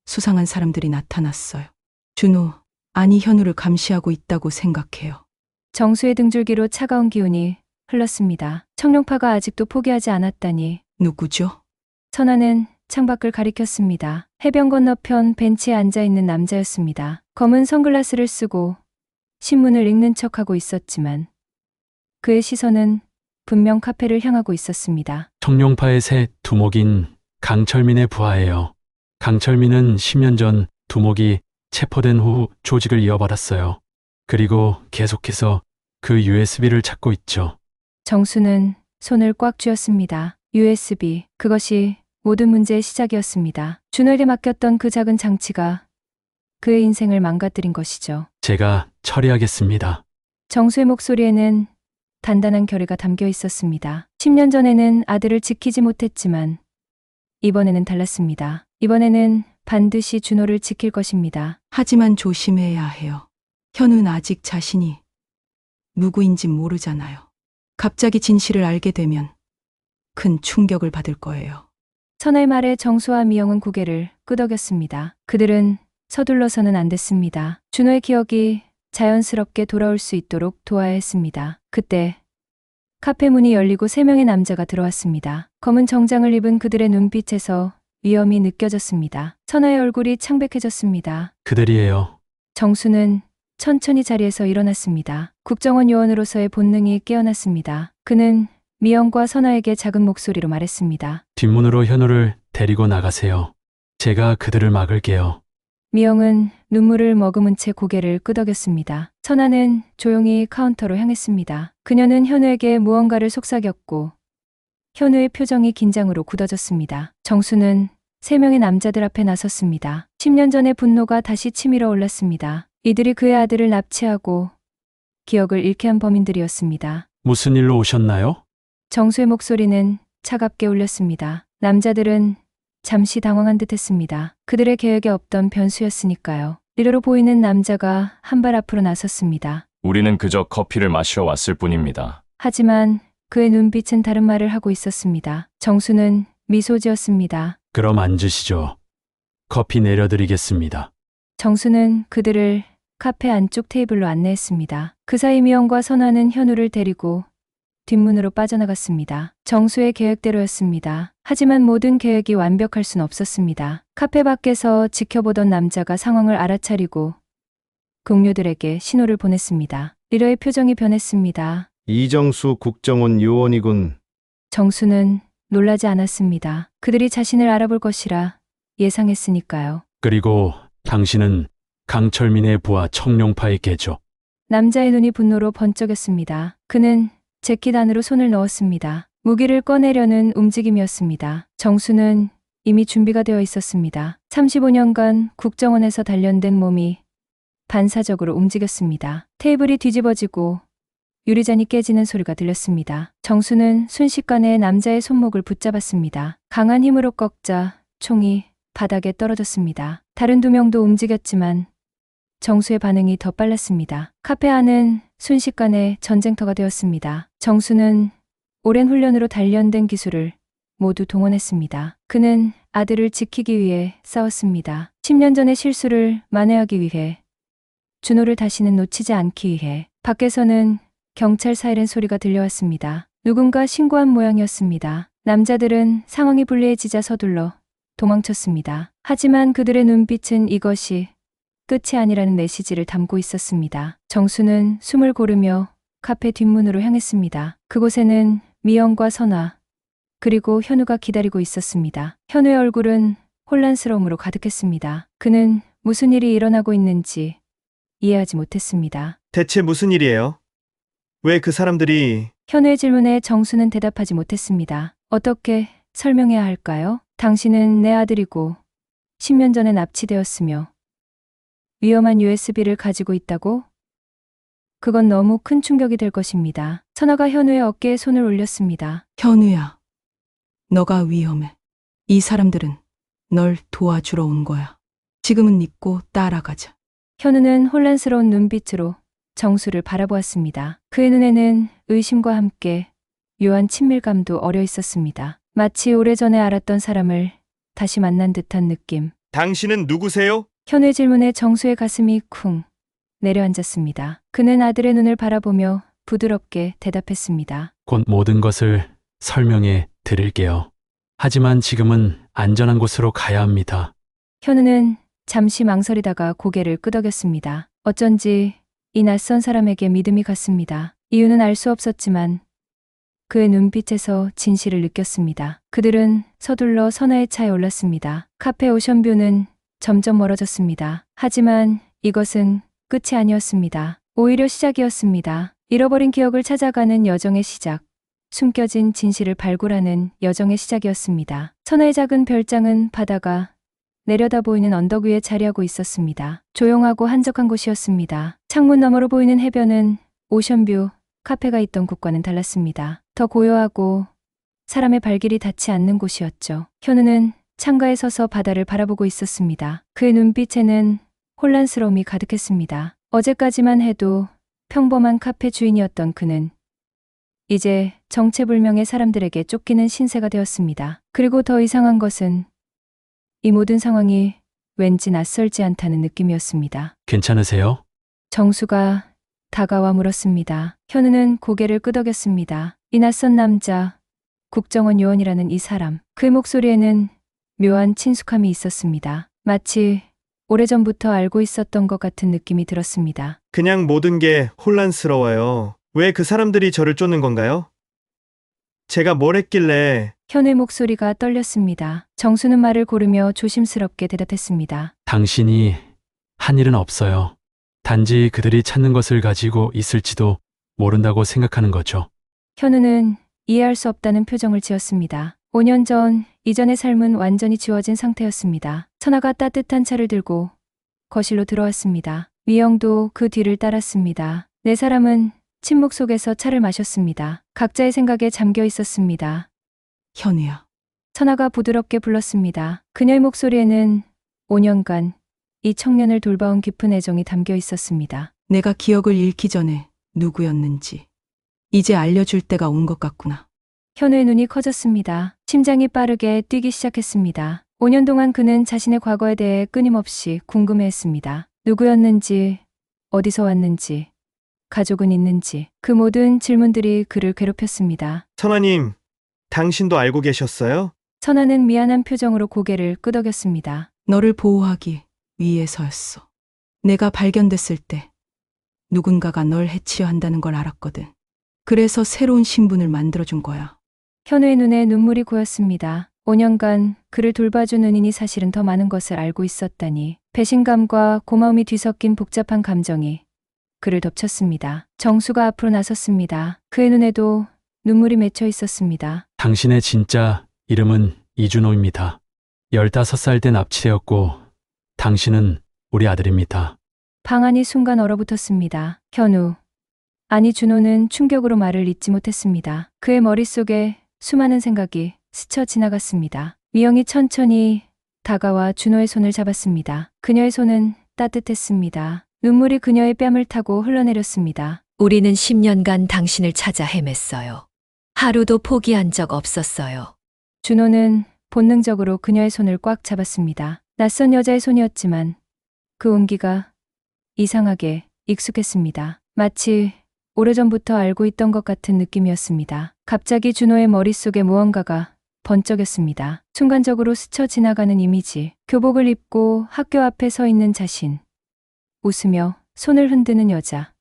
수상한 사람들이 나타났어요. 준호, 아니 현우를 감시하고 있다고 생각해요. 정수의 등줄기로 차가운 기운이 흘렀습니다. 청룡파가 아직도 포기하지 않았다니. 누구죠? 선아는 창밖을 가리켰습니다. 해변 건너편 벤치에 앉아있는 남자였습니다. 검은 선글라스를 쓰고 신문을 읽는 척하고 있었지만 그의 시선은 분명 카페를 향하고 있었습니다. 청룡파의 새 두목인 강철민의 부하예요. 강철민은 10년 전 두목이 체포된 후 조직을 이어받았어요. 그리고 계속해서 그 USB를 찾고 있죠. 정수는 손을 꽉 쥐었습니다. USB, 그것이 모든 문제의 시작이었습니다. 준호에게 맡겼던 그 작은 장치가 그의 인생을 망가뜨린 것이죠. 제가 처리하겠습니다. 정수의 목소리에는 단단한 결의가 담겨 있었습니다. 10년 전에는 아들을 지키지 못했지만 이번에는 달랐습니다. 이번에는 반드시 준호를 지킬 것입니다. 하지만 조심해야 해요. 현우는 아직 자신이 누구인지 모르잖아요. 갑자기 진실을 알게 되면 큰 충격을 받을 거예요. 선아의 말에 정수와 미영은 고개를 끄덕였습니다. 그들은 서둘러서는 안 됐습니다. 준호의 기억이 자연스럽게 돌아올 수 있도록 도와야 했습니다. 그때 카페 문이 열리고 3명의 남자가 들어왔습니다. 검은 정장을 입은 그들의 눈빛에서 위험이 느껴졌습니다. 선아의 얼굴이 창백해졌습니다. 그들이에요. 정수는 천천히 자리에서 일어났습니다. 국정원 요원으로서의 본능이 깨어났습니다. 그는 미영과 선아에게 작은 목소리로 말했습니다. 뒷문으로 현우를 데리고 나가세요. 제가 그들을 막을게요. 미영은 눈물을 머금은 채 고개를 끄덕였습니다. 선아는 조용히 카운터로 향했습니다. 그녀는 현우에게 무언가를 속삭였고 현우의 표정이 긴장으로 굳어졌습니다. 정수는 3명의 남자들 앞에 나섰습니다. 10년 전의 분노가 다시 치밀어 올랐습니다. 이들이 그의 아들을 납치하고 기억을 잃게 한 범인들이었습니다. 무슨 일로 오셨나요? 정수의 목소리는 차갑게 울렸습니다. 남자들은 잠시 당황한 듯 했습니다. 그들의 계획에 없던 변수였으니까요. 리더로 보이는 남자가 한 발 앞으로 나섰습니다. 우리는 그저 커피를 마시러 왔을 뿐입니다. 하지만 그의 눈빛은 다른 말을 하고 있었습니다. 정수는 미소 지었습니다. 그럼 앉으시죠. 커피 내려드리겠습니다. 정수는 그들을 카페 안쪽 테이블로 안내했습니다. 그 사이 미영과 선화는 현우를 데리고 뒷문으로 빠져나갔습니다. 정수의 계획대로였습니다. 하지만 모든 계획이 완벽할 순 없었습니다. 카페 밖에서 지켜보던 남자가 상황을 알아차리고 동료들에게 신호를 보냈습니다. 리더의 표정이 변했습니다. 이정수 국정원 요원이군. 정수는 놀라지 않았습니다. 그들이 자신을 알아볼 것이라 예상했으니까요. 그리고 당신은 강철민의 부하 청룡파의 개죠. 남자의 눈이 분노로 번쩍였습니다. 그는 재킷 안으로 손을 넣었습니다. 무기를 꺼내려는 움직임이었습니다. 정수는 이미 준비가 되어 있었습니다. 35년간 국정원에서 단련된 몸이 반사적으로 움직였습니다. 테이블이 뒤집어지고 유리잔이 깨지는 소리가 들렸습니다. 정수는 순식간에 남자의 손목을 붙잡았습니다. 강한 힘으로 꺾자 총이 바닥에 떨어졌습니다. 다른 2명도 움직였지만 정수의 반응이 더 빨랐습니다. 카페 안은 순식간에 전쟁터가 되었습니다. 정수는 오랜 훈련으로 단련된 기술을 모두 동원했습니다. 그는 아들을 지키기 위해 싸웠습니다. 10년 전의 실수를 만회하기 위해, 준호를 다시는 놓치지 않기 위해. 밖에서는 경찰 사이렌 소리가 들려왔습니다. 누군가 신고한 모양이었습니다. 남자들은 상황이 불리해지자 서둘러 도망쳤습니다. 하지만 그들의 눈빛은 이것이 끝이 아니라는 메시지를 담고 있었습니다. 정수는 숨을 고르며 카페 뒷문으로 향했습니다. 그곳에는 미영과 선화, 그리고 현우가 기다리고 있었습니다. 현우의 얼굴은 혼란스러움으로 가득했습니다. 그는 무슨 일이 일어나고 있는지 이해하지 못했습니다. 대체 무슨 일이에요? 왜 그 사람들이... 현우의 질문에 정수는 대답하지 못했습니다. 어떻게 설명해야 할까요? 당신은 내 아들이고 10년 전에 납치되었으며 위험한 USB를 가지고 있다고? 그건 너무 큰 충격이 될 것입니다. 선아가 현우의 어깨에 손을 올렸습니다. 현우야, 너가 위험해. 이 사람들은 널 도와주러 온 거야. 지금은 믿고 따라가자. 현우는 혼란스러운 눈빛으로 정수를 바라보았습니다. 그의 눈에는 의심과 함께 묘한 친밀감도 어려 있었습니다. 마치 오래전에 알았던 사람을 다시 만난 듯한 느낌. 당신은 누구세요? 현우의 질문에 정수의 가슴이 쿵 내려앉았습니다. 그는 아들의 눈을 바라보며 부드럽게 대답했습니다. 곧 모든 것을 설명해 드릴게요. 하지만 지금은 안전한 곳으로 가야 합니다. 현우는 잠시 망설이다가 고개를 끄덕였습니다. 어쩐지 이 낯선 사람에게 믿음이 갔습니다. 이유는 알 수 없었지만 그의 눈빛에서 진실을 느꼈습니다. 그들은 서둘러 선아의 차에 올랐습니다. 카페 오션뷰는 점점 멀어졌습니다. 하지만 이것은 끝이 아니었습니다. 오히려 시작이었습니다. 잃어버린 기억을 찾아가는 여정의 시작. 숨겨진 진실을 발굴하는 여정의 시작이었습니다. 선아의 작은 별장은 바다가 내려다 보이는 언덕 위에 자리하고 있었습니다. 조용하고 한적한 곳이었습니다. 창문 너머로 보이는 해변은 오션뷰 카페가 있던 곳과는 달랐습니다. 더 고요하고 사람의 발길이 닿지 않는 곳이었죠. 현우는 창가에 서서 바다를 바라보고 있었습니다. 그의 눈빛에는 혼란스러움이 가득했습니다. 어제까지만 해도 평범한 카페 주인이었던 그는 이제 정체불명의 사람들에게 쫓기는 신세가 되었습니다. 그리고 더 이상한 것은 이 모든 상황이 왠지 낯설지 않다는 느낌이었습니다. 괜찮으세요? 정수가 다가와 물었습니다. 현우는 고개를 끄덕였습니다. 이 낯선 남자, 국정원 요원이라는 이 사람, 그의 목소리에는 묘한 친숙함이 있었습니다. 마치 오래전부터 알고 있었던 것 같은 느낌이 들었습니다. 그냥 모든 게 혼란스러워요. 왜 그 사람들이 저를 쫓는 건가요? 제가 뭘 했길래 현우의 목소리가 떨렸습니다. 정수는 말을 고르며 조심스럽게 대답했습니다. 당신이 한 일은 없어요. 단지 그들이 찾는 것을 가지고 있을지도 모른다고 생각하는 거죠. 현우는 이해할 수 없다는 표정을 지었습니다. 5년 전 이전의 삶은 완전히 지워진 상태였습니다. 천하가 따뜻한 차를 들고 거실로 들어왔습니다. 미영도 그 뒤를 따랐습니다. 네 사람은 침묵 속에서 차를 마셨습니다. 각자의 생각에 잠겨 있었습니다. 현우야. 천하가 부드럽게 불렀습니다. 그녀의 목소리에는 5년간 이 청년을 돌봐온 깊은 애정이 담겨 있었습니다. 내가 기억을 잃기 전에 누구였는지 이제 알려줄 때가 온 것 같구나. 현우의 눈이 커졌습니다. 심장이 빠르게 뛰기 시작했습니다. 5년 동안 그는 자신의 과거에 대해 끊임없이 궁금해했습니다. 누구였는지, 어디서 왔는지, 가족은 있는지, 그 모든 질문들이 그를 괴롭혔습니다. 선아님, 당신도 알고 계셨어요? 선아는 미안한 표정으로 고개를 끄덕였습니다. 너를 보호하기 위해서였어. 내가 발견됐을 때 누군가가 널 해치려 한다는 걸 알았거든. 그래서 새로운 신분을 만들어준 거야. 현우의 눈에 눈물이 고였습니다. 5년간 그를 돌봐준 은인이 사실은 더 많은 것을 알고 있었다니. 배신감과 고마움이 뒤섞인 복잡한 감정이 그를 덮쳤습니다. 정수가 앞으로 나섰습니다. 그의 눈에도 눈물이 맺혀 있었습니다. 당신의 진짜 이름은 이준호입니다. 15살 때 납치되었고 당신은 우리 아들입니다. 방 안이 순간 얼어붙었습니다. 현우. 아니 준호는 충격으로 말을 잇지 못했습니다. 그의 머릿속에 수많은 생각이 스쳐 지나갔습니다. 미영이 천천히 다가와 준호의 손을 잡았습니다. 그녀의 손은 따뜻했습니다. 눈물이 그녀의 뺨을 타고 흘러내렸습니다. 우리는 10년간 당신을 찾아 헤맸어요. 하루도 포기한 적 없었어요. 준호는 본능적으로 그녀의 손을 꽉 잡았습니다. 낯선 여자의 손이었지만 그 온기가 이상하게 익숙했습니다. 마치 오래전부터 알고 있던 것 같은 느낌이었습니다. 갑자기 준호의 머릿속에 무언가가 번쩍였습니다. 순간적으로 스쳐 지나가는 이미지, 교복을 입고 학교 앞에 서 있는 자신, 웃으며 손을 흔드는 여자,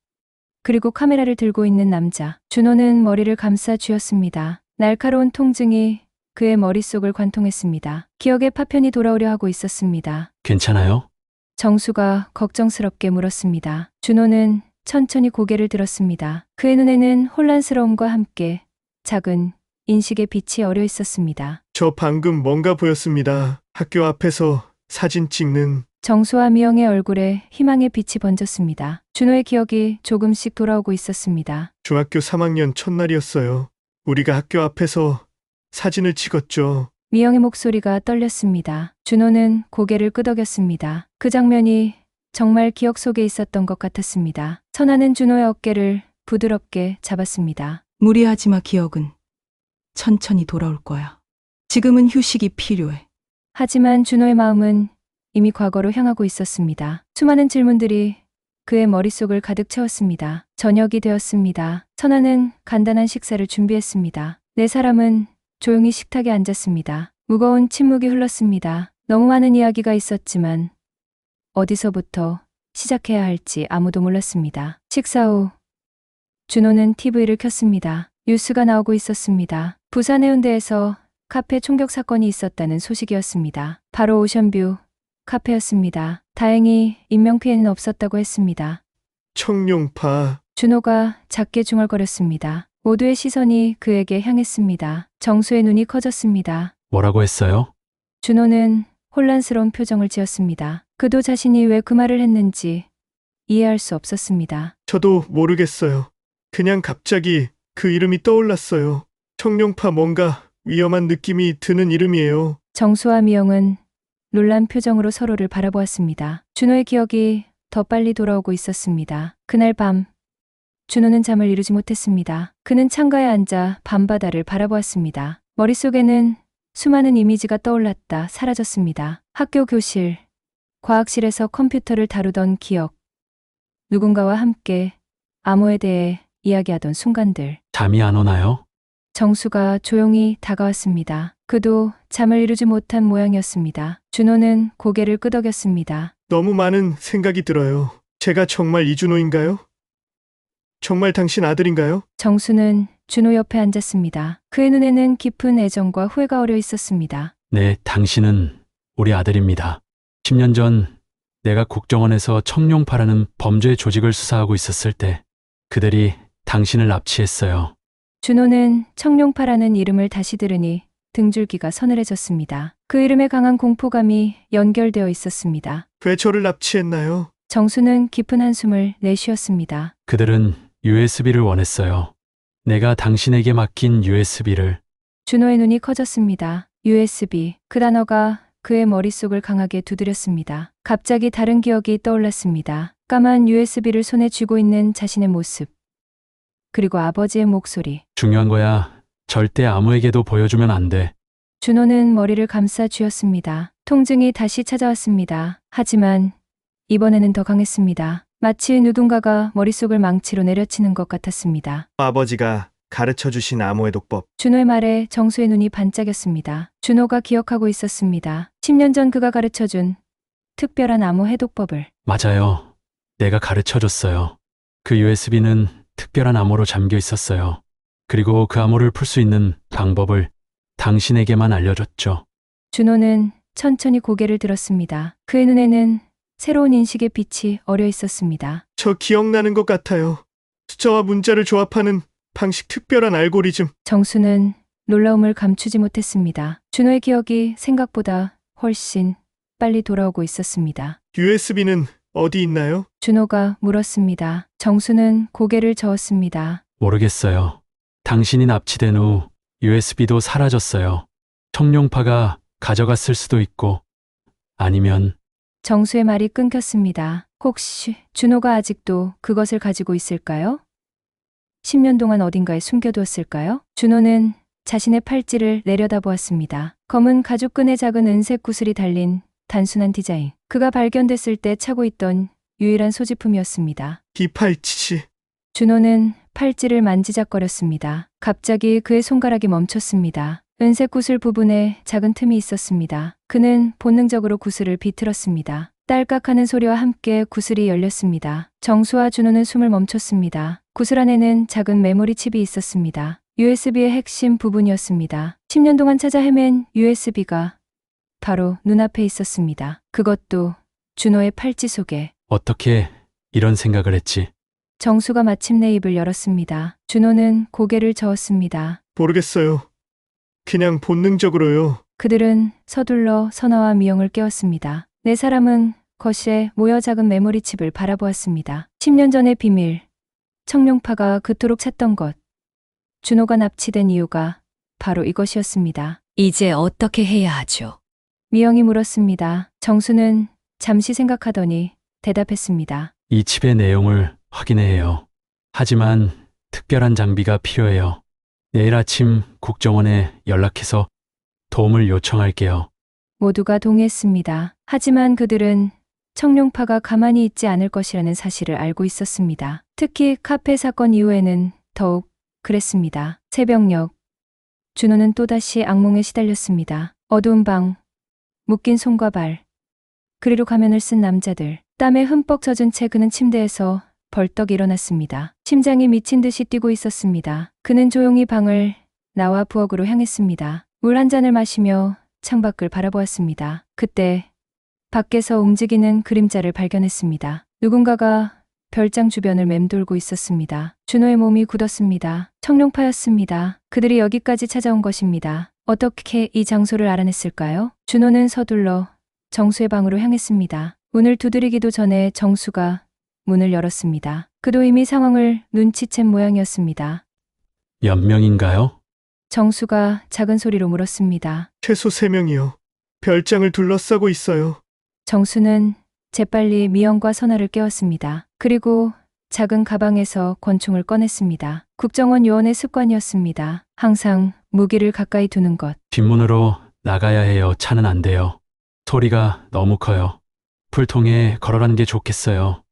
그리고 카메라를 들고 있는 남자. 준호는 머리를 감싸 쥐었습니다. 날카로운 통증이 그의 머릿속을 관통했습니다. 기억의 파편이 돌아오려 하고 있었습니다. 괜찮아요? 정수가 걱정스럽게 물었습니다. 준호는 천천히 고개를 들었습니다. 그의 눈에는 혼란스러움과 함께 작은 인식의 빛이 어려 있었습니다. 저 방금 뭔가 보였습니다. 학교 앞에서 사진 찍는. 정수와 미영의 얼굴에 희망의 빛이 번졌습니다. 준호의 기억이 조금씩 돌아오고 있었습니다. 중학교 3학년 첫날이었어요. 우리가 학교 앞에서 사진을 찍었죠. 미영의 목소리가 떨렸습니다. 준호는 고개를 끄덕였습니다. 그 장면이 정말 기억 속에 있었던 것 같았습니다. 선아는 준호의 어깨를 부드럽게 잡았습니다. 무리하지 마. 기억은 천천히 돌아올 거야. 지금은 휴식이 필요해. 하지만 준호의 마음은 이미 과거로 향하고 있었습니다. 수많은 질문들이 그의 머릿속을 가득 채웠습니다. 저녁이 되었습니다. 선아는 간단한 식사를 준비했습니다. 네 사람은 조용히 식탁에 앉았습니다. 무거운 침묵이 흘렀습니다. 너무 많은 이야기가 있었지만 어디서부터 시작해야 할지 아무도 몰랐습니다. 식사 후 준호는 TV를 켰습니다. 뉴스가 나오고 있었습니다. 부산 해운대에서 카페 총격 사건이 있었다는 소식이었습니다. 바로 오션뷰 카페였습니다. 다행히 인명피해는 없었다고 했습니다. 청룡파. 준호가 작게 중얼거렸습니다. 모두의 시선이 그에게 향했습니다. 정수의 눈이 커졌습니다. 뭐라고 했어요? 준호는 혼란스러운 표정을 지었습니다. 그도 자신이 왜 그 말을 했는지 이해할 수 없었습니다. 저도 모르겠어요. 그냥 갑자기 그 이름이 떠올랐어요. 청룡파 뭔가 위험한 느낌이 드는 이름이에요. 정수와 미영은 놀란 표정으로 서로를 바라보았습니다. 준호의 기억이 더 빨리 돌아오고 있었습니다. 그날 밤 준호는 잠을 이루지 못했습니다. 그는 창가에 앉아 밤바다를 바라보았습니다. 머릿속에는 수많은 이미지가 떠올랐다 사라졌습니다. 학교 교실, 과학실에서 컴퓨터를 다루던 기억, 누군가와 함께 암호에 대해 이야기하던 순간들. 잠이 안 오나요? 정수가 조용히 다가왔습니다. 그도 잠을 이루지 못한 모양이었습니다. 준호는 고개를 끄덕였습니다. 너무 많은 생각이 들어요. 제가 정말 이준호인가요? 정말 당신 아들인가요? 정수는 준호 옆에 앉았습니다. 그의 눈에는 깊은 애정과 후회가 어려 있었습니다. 네, 당신은 우리 아들입니다. 10년 전 내가 국정원에서 청룡파라는 범죄 조직을 수사하고 있었을 때 그들이 당신을 납치했어요. 준호는 청룡파라는 이름을 다시 들으니 등줄기가 서늘해졌습니다. 그 이름에 강한 공포감이 연결되어 있었습니다. 왜 저를 납치했나요? 정수는 깊은 한숨을 내쉬었습니다. 그들은 USB를 원했어요. 내가 당신에게 맡긴 USB를. 준호의 눈이 커졌습니다. USB. 그 단어가 그의 머릿속을 강하게 두드렸습니다. 갑자기 다른 기억이 떠올랐습니다. 까만 USB를 손에 쥐고 있는 자신의 모습. 그리고 아버지의 목소리. 중요한 거야. 절대 아무에게도 보여주면 안 돼. 준호는 머리를 감싸 쥐었습니다. 통증이 다시 찾아왔습니다. 하지만 이번에는 더 강했습니다. 마치 누군가가 머릿속을 망치로 내려치는 것 같았습니다. 아버지가 가르쳐 주신 암호의 독법. 준호의 말에 정수의 눈이 반짝였습니다. 준호가 기억하고 있었습니다. 10년 전 그가 가르쳐준 특별한 암호 해독법을. 맞아요. 내가 가르쳐줬어요. 그 USB는 특별한 암호로 잠겨 있었어요. 그리고 그 암호를 풀 수 있는 방법을 당신에게만 알려줬죠. 준호는 천천히 고개를 들었습니다. 그의 눈에는 새로운 인식의 빛이 어려 있었습니다. 저 기억나는 것 같아요. 숫자와 문자를 조합하는 방식 특별한 알고리즘. 정수는 놀라움을 감추지 못했습니다. 준호의 기억이 생각보다 훨씬 빨리 돌아오고 있었습니다. USB는 어디 있나요? 준호가 물었습니다. 정수는 고개를 저었습니다. 모르겠어요. 당신이 납치된 후 USB도 사라졌어요. 청룡파가 가져갔을 수도 있고 아니면 정수의 말이 끊겼습니다. 혹시 준호가 아직도 그것을 가지고 있을까요? 10년 동안 어딘가에 숨겨두었을까요? 준호는 자신의 팔찌를 내려다보았습니다. 검은 가죽끈에 작은 은색 구슬이 달린 단순한 디자인. 그가 발견됐을 때 차고 있던 유일한 소지품이었습니다. 이 팔찌. 준호는 팔찌를 만지작거렸습니다. 갑자기 그의 손가락이 멈췄습니다. 은색 구슬 부분에 작은 틈이 있었습니다. 그는 본능적으로 구슬을 비틀었습니다. 딸깍하는 소리와 함께 구슬이 열렸습니다. 정수와 준호는 숨을 멈췄습니다. 구슬 안에는 작은 메모리 칩이 있었습니다. USB의 핵심 부분이었습니다. 10년 동안 찾아 헤맨 USB가 바로 눈앞에 있었습니다. 그것도 준호의 팔찌 속에. 어떻게 이런 생각을 했지? 정수가 마침내 입을 열었습니다. 준호는 고개를 저었습니다. 모르겠어요. 그냥 본능적으로요. 그들은 서둘러 선아와 미영을 깨웠습니다. 네 사람은 거실에 모여 작은 메모리 칩을 바라보았습니다. 10년 전의 비밀. 청룡파가 그토록 찾던 것. 준호가 납치된 이유가 바로 이것이었습니다. 이제 어떻게 해야 하죠? 미영이 물었습니다. 정수는 잠시 생각하더니 대답했습니다. 이 칩의 내용을 확인해야 해요. 하지만 특별한 장비가 필요해요. 내일 아침 국정원에 연락해서 도움을 요청할게요. 모두가 동의했습니다. 하지만 그들은 청룡파가 가만히 있지 않을 것이라는 사실을 알고 있었습니다. 특히 카페 사건 이후에는 더욱 그랬습니다. 새벽녘, 준호는 또다시 악몽에 시달렸습니다. 어두운 방, 묶인 손과 발, 그리로 가면을 쓴 남자들. 땀에 흠뻑 젖은 채 그는 침대에서 벌떡 일어났습니다. 심장이 미친 듯이 뛰고 있었습니다. 그는 조용히 방을 나와 부엌으로 향했습니다. 물 한 잔을 마시며 창밖을 바라보았습니다. 그때 밖에서 움직이는 그림자를 발견했습니다. 누군가가 별장 주변을 맴돌고 있었습니다. 준호의 몸이 굳었습니다. 청룡파였습니다. 그들이 여기까지 찾아온 것입니다. 어떻게 이 장소를 알아냈을까요? 준호는 서둘러 정수의 방으로 향했습니다. 문을 두드리기도 전에 정수가 문을 열었습니다. 그도 이미 상황을 눈치챈 모양이었습니다. 몇 명인가요? 정수가 작은 소리로 물었습니다. 최소 3명이요. 별장을 둘러싸고 있어요. 정수는 재빨리 미영과 선아를 깨웠습니다. 그리고 작은 가방에서 권총을 꺼냈습니다. 국정원 요원의 습관이었습니다. 항상 무기를 가까이 두는 것. 뒷문으로 나가야 해요. 차는 안 돼요. 소리가 너무 커요. 풀통에 걸어란 게 좋겠어요.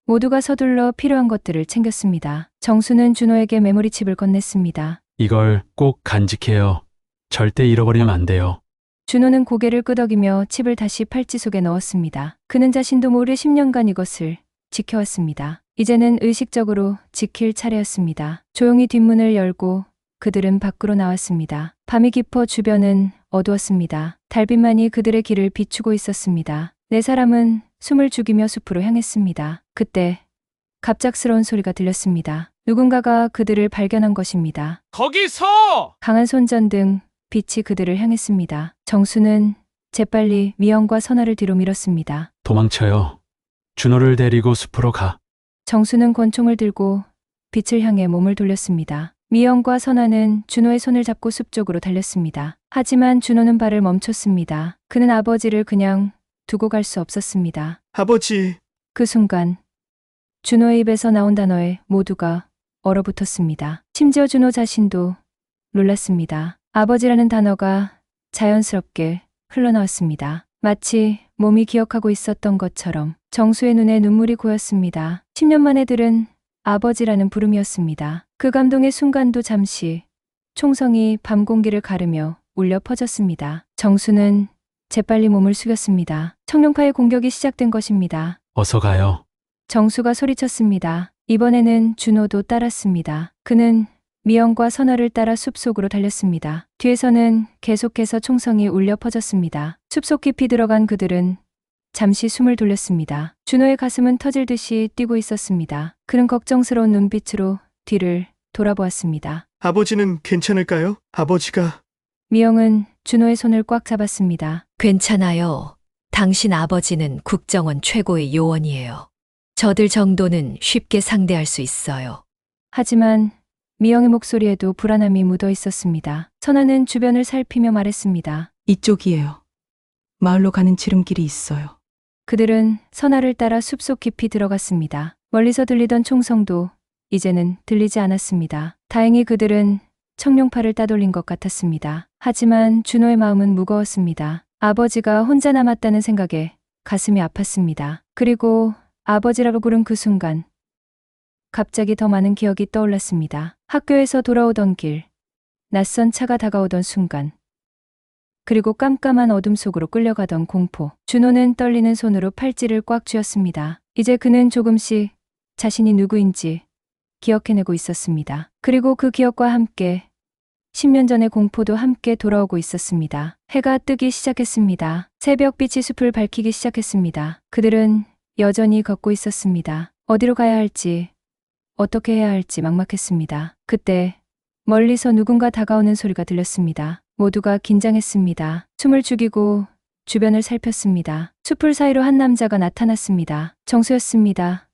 모두가 서둘러 필요한 것들을 챙겼습니다. 정수는 준호에게 메모리 칩을 건넸습니다. 이걸 꼭 간직해요. 절대 잃어버리면 안 돼요. 준호는 고개를 끄덕이며 칩을 다시 팔찌 속에 넣었습니다. 그는 자신도 모르게 10년간 이것을 지켜왔습니다. 이제는 의식적으로 지킬 차례였습니다. 조용히 뒷문을 열고 그들은 밖으로 나왔습니다. 밤이 깊어 주변은 어두웠습니다. 달빛만이 그들의 길을 비추고 있었습니다. 네 사람은 숨을 죽이며 숲으로 향했습니다. 그때 갑작스러운 소리가 들렸습니다. 누군가가 그들을 발견한 것입니다. 거기서! 강한 손전등 빛이 그들을 향했습니다. 정수는 재빨리 미영과 선아를 뒤로 밀었습니다. 도망쳐요. 준호를 데리고 숲으로 가. 정수는 권총을 들고 빛을 향해 몸을 돌렸습니다. 미영과 선아는 준호의 손을 잡고 숲 쪽으로 달렸습니다. 하지만 준호는 발을 멈췄습니다. 그는 아버지를 그냥 두고 갈 수 없었습니다. 아버지, 그 순간 준호의 입에서 나온 단어에 모두가 얼어붙었습니다. 심지어 준호 자신도 놀랐습니다. 아버지라는 단어가 자연스럽게 흘러나왔습니다. 마치 몸이 기억하고 있었던 것처럼 정수의 눈에 눈물이 고였습니다. 10년 만에 들은 아버지라는 부름이었습니다. 그 감동의 순간도 잠시 총성이 밤 공기를 가르며 울려 퍼졌습니다. 정수는 재빨리 몸을 숙였습니다. 청룡파의 공격이 시작된 것입니다. 어서 가요. 정수가 소리쳤습니다. 이번에는 준호도 따랐습니다. 그는 미영과 선아를 따라 숲속으로 달렸습니다. 뒤에서는 계속해서 총성이 울려 퍼졌습니다. 숲속 깊이 들어간 그들은 잠시 숨을 돌렸습니다. 준호의 가슴은 터질 듯이 뛰고 있었습니다. 그는 걱정스러운 눈빛으로 뒤를 돌아보았습니다. 아버지는 괜찮을까요? 아버지가 미영은 준호의 손을 꽉 잡았습니다. 괜찮아요. 당신 아버지는 국정원 최고의 요원이에요. 저들 정도는 쉽게 상대할 수 있어요. 하지만 미영의 목소리에도 불안함이 묻어 있었습니다. 선아는 주변을 살피며 말했습니다. 이쪽이에요. 마을로 가는 지름길이 있어요. 그들은 선아를 따라 숲속 깊이 들어갔습니다. 멀리서 들리던 총성도 이제는 들리지 않았습니다. 다행히 그들은 청룡파를 따돌린 것 같았습니다. 하지만 준호의 마음은 무거웠습니다. 아버지가 혼자 남았다는 생각에 가슴이 아팠습니다. 그리고 아버지라고 부른 그 순간 갑자기 더 많은 기억이 떠올랐습니다. 학교에서 돌아오던 길, 낯선 차가 다가오던 순간, 그리고 깜깜한 어둠 속으로 끌려가던 공포. 준호는 떨리는 손으로 팔찌를 꽉 쥐었습니다. 이제 그는 조금씩 자신이 누구인지 기억해내고 있었습니다. 그리고 그 기억과 함께 10년 전의 공포도 함께 돌아오고 있었습니다. 해가 뜨기 시작했습니다. 새벽빛이 숲을 밝히기 시작했습니다. 그들은 여전히 걷고 있었습니다. 어디로 가야 할지, 어떻게 해야 할지 막막했습니다. 그때 멀리서 누군가 다가오는 소리가 들렸습니다. 모두가 긴장했습니다. 숨을 죽이고 주변을 살폈습니다. 숲을 사이로 한 남자가 나타났습니다. 정수였습니다.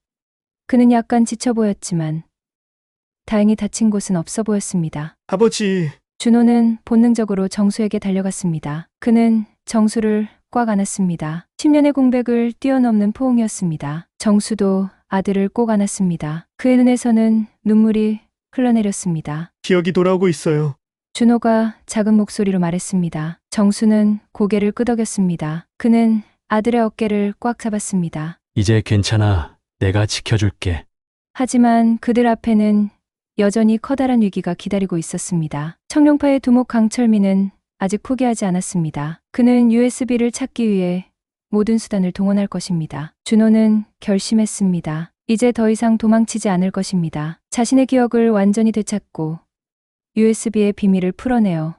그는 약간 지쳐 보였지만 다행히 다친 곳은 없어 보였습니다. 아버지, 준호는 본능적으로 정수에게 달려갔습니다. 그는 정수를 꽉 안았습니다. 10년의 공백을 뛰어넘는 포옹이었습니다. 정수도 아들을 꼭 안았습니다. 그의 눈에서는 눈물이 흘러내렸습니다. 기억이 돌아오고 있어요. 준호가 작은 목소리로 말했습니다. 정수는 고개를 끄덕였습니다. 그는 아들의 어깨를 꽉 잡았습니다. 이제 괜찮아. 내가 지켜줄게. 하지만 그들 앞에는 여전히 커다란 위기가 기다리고 있었습니다. 청룡파의 두목 강철민은 아직 포기하지 않았습니다. 그는 USB를 찾기 위해 모든 수단을 동원할 것입니다. 준호는 결심했습니다. 이제 더 이상 도망치지 않을 것입니다. 자신의 기억을 완전히 되찾고 USB의 비밀을 풀어내어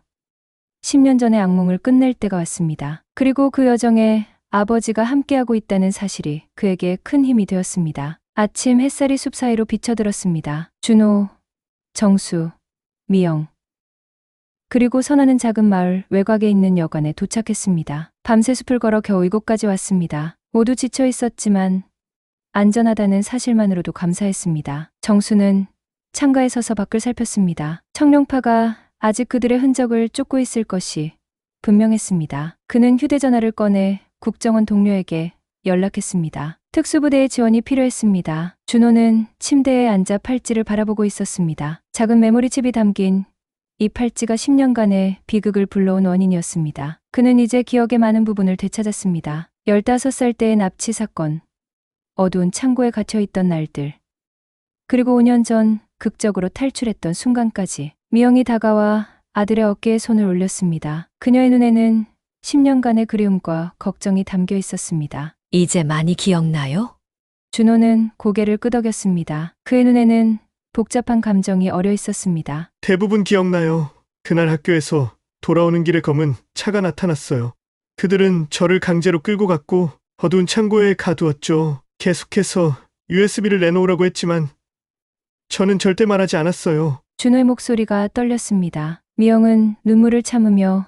10년 전의 악몽을 끝낼 때가 왔습니다. 그리고 그 여정에 아버지가 함께하고 있다는 사실이 그에게 큰 힘이 되었습니다. 아침 햇살이 숲 사이로 비쳐들었습니다. 준호, 정수, 미영, 그리고 선아는 작은 마을 외곽에 있는 여관에 도착했습니다. 밤새 숲을 걸어 겨우 이곳까지 왔습니다. 모두 지쳐 있었지만 안전하다는 사실만으로도 감사했습니다. 정수는 창가에 서서 밖을 살폈습니다. 청룡파가 아직 그들의 흔적을 쫓고 있을 것이 분명했습니다. 그는 휴대전화를 꺼내 국정원 동료에게 연락했습니다. 특수부대의 지원이 필요했습니다. 준호는 침대에 앉아 팔찌를 바라보고 있었습니다. 작은 메모리칩이 담긴 이 팔찌가 10년간의 비극을 불러온 원인이었습니다. 그는 이제 기억의 많은 부분을 되찾았습니다. 15살 때의 납치 사건, 어두운 창고에 갇혀있던 날들, 그리고 5년 전 극적으로 탈출했던 순간까지. 미영이 다가와 아들의 어깨에 손을 올렸습니다. 그녀의 눈에는 10년간의 그리움과 걱정이 담겨 있었습니다. 이제 많이 기억나요? 준호는 고개를 끄덕였습니다. 그의 눈에는 복잡한 감정이 어려 있었습니다. 대부분 기억나요. 그날 학교에서 돌아오는 길에 검은 차가 나타났어요. 그들은 저를 강제로 끌고 갔고 어두운 창고에 가두었죠. 계속해서 USB를 내놓으라고 했지만 저는 절대 말하지 않았어요. 준호의 목소리가 떨렸습니다. 미영은 눈물을 참으며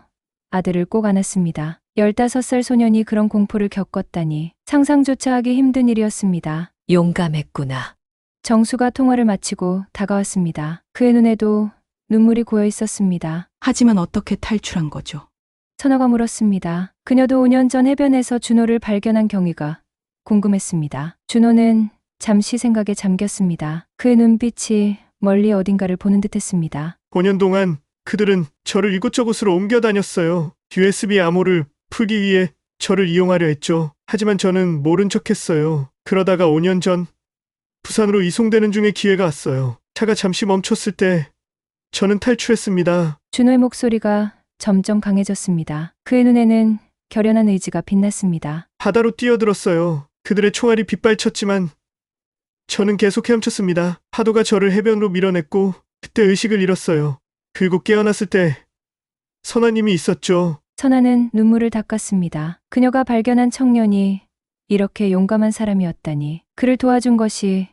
아들을 꼭 안았습니다. 15살 소년이 그런 공포를 겪었다니 상상조차 하기 힘든 일이었습니다. 용감했구나. 정수가 통화를 마치고 다가왔습니다. 그의 눈에도 눈물이 고여 있었습니다. 하지만 어떻게 탈출한 거죠? 선아가 물었습니다. 그녀도 5년 전 해변에서 준호를 발견한 경위가 궁금했습니다. 준호는 잠시 생각에 잠겼습니다. 그의 눈빛이 멀리 어딘가를 보는 듯했습니다. 5년 동안 그들은 저를 이곳저곳으로 옮겨 다녔어요. USB 암호를 풀기 위해 저를 이용하려 했죠. 하지만 저는 모른 척했어요. 그러다가 5년 전 부산으로 이송되는 중에 기회가 왔어요. 차가 잠시 멈췄을 때 저는 탈출했습니다. 준호의 목소리가 점점 강해졌습니다. 그의 눈에는 결연한 의지가 빛났습니다. 바다로 뛰어들었어요. 그들의 총알이 빗발쳤지만 저는 계속 헤엄쳤습니다. 파도가 저를 해변으로 밀어냈고 그때 의식을 잃었어요. 그리고 깨어났을 때 선아님이 있었죠. 선아는 눈물을 닦았습니다. 그녀가 발견한 청년이 이렇게 용감한 사람이었다니 그를 도와준 것이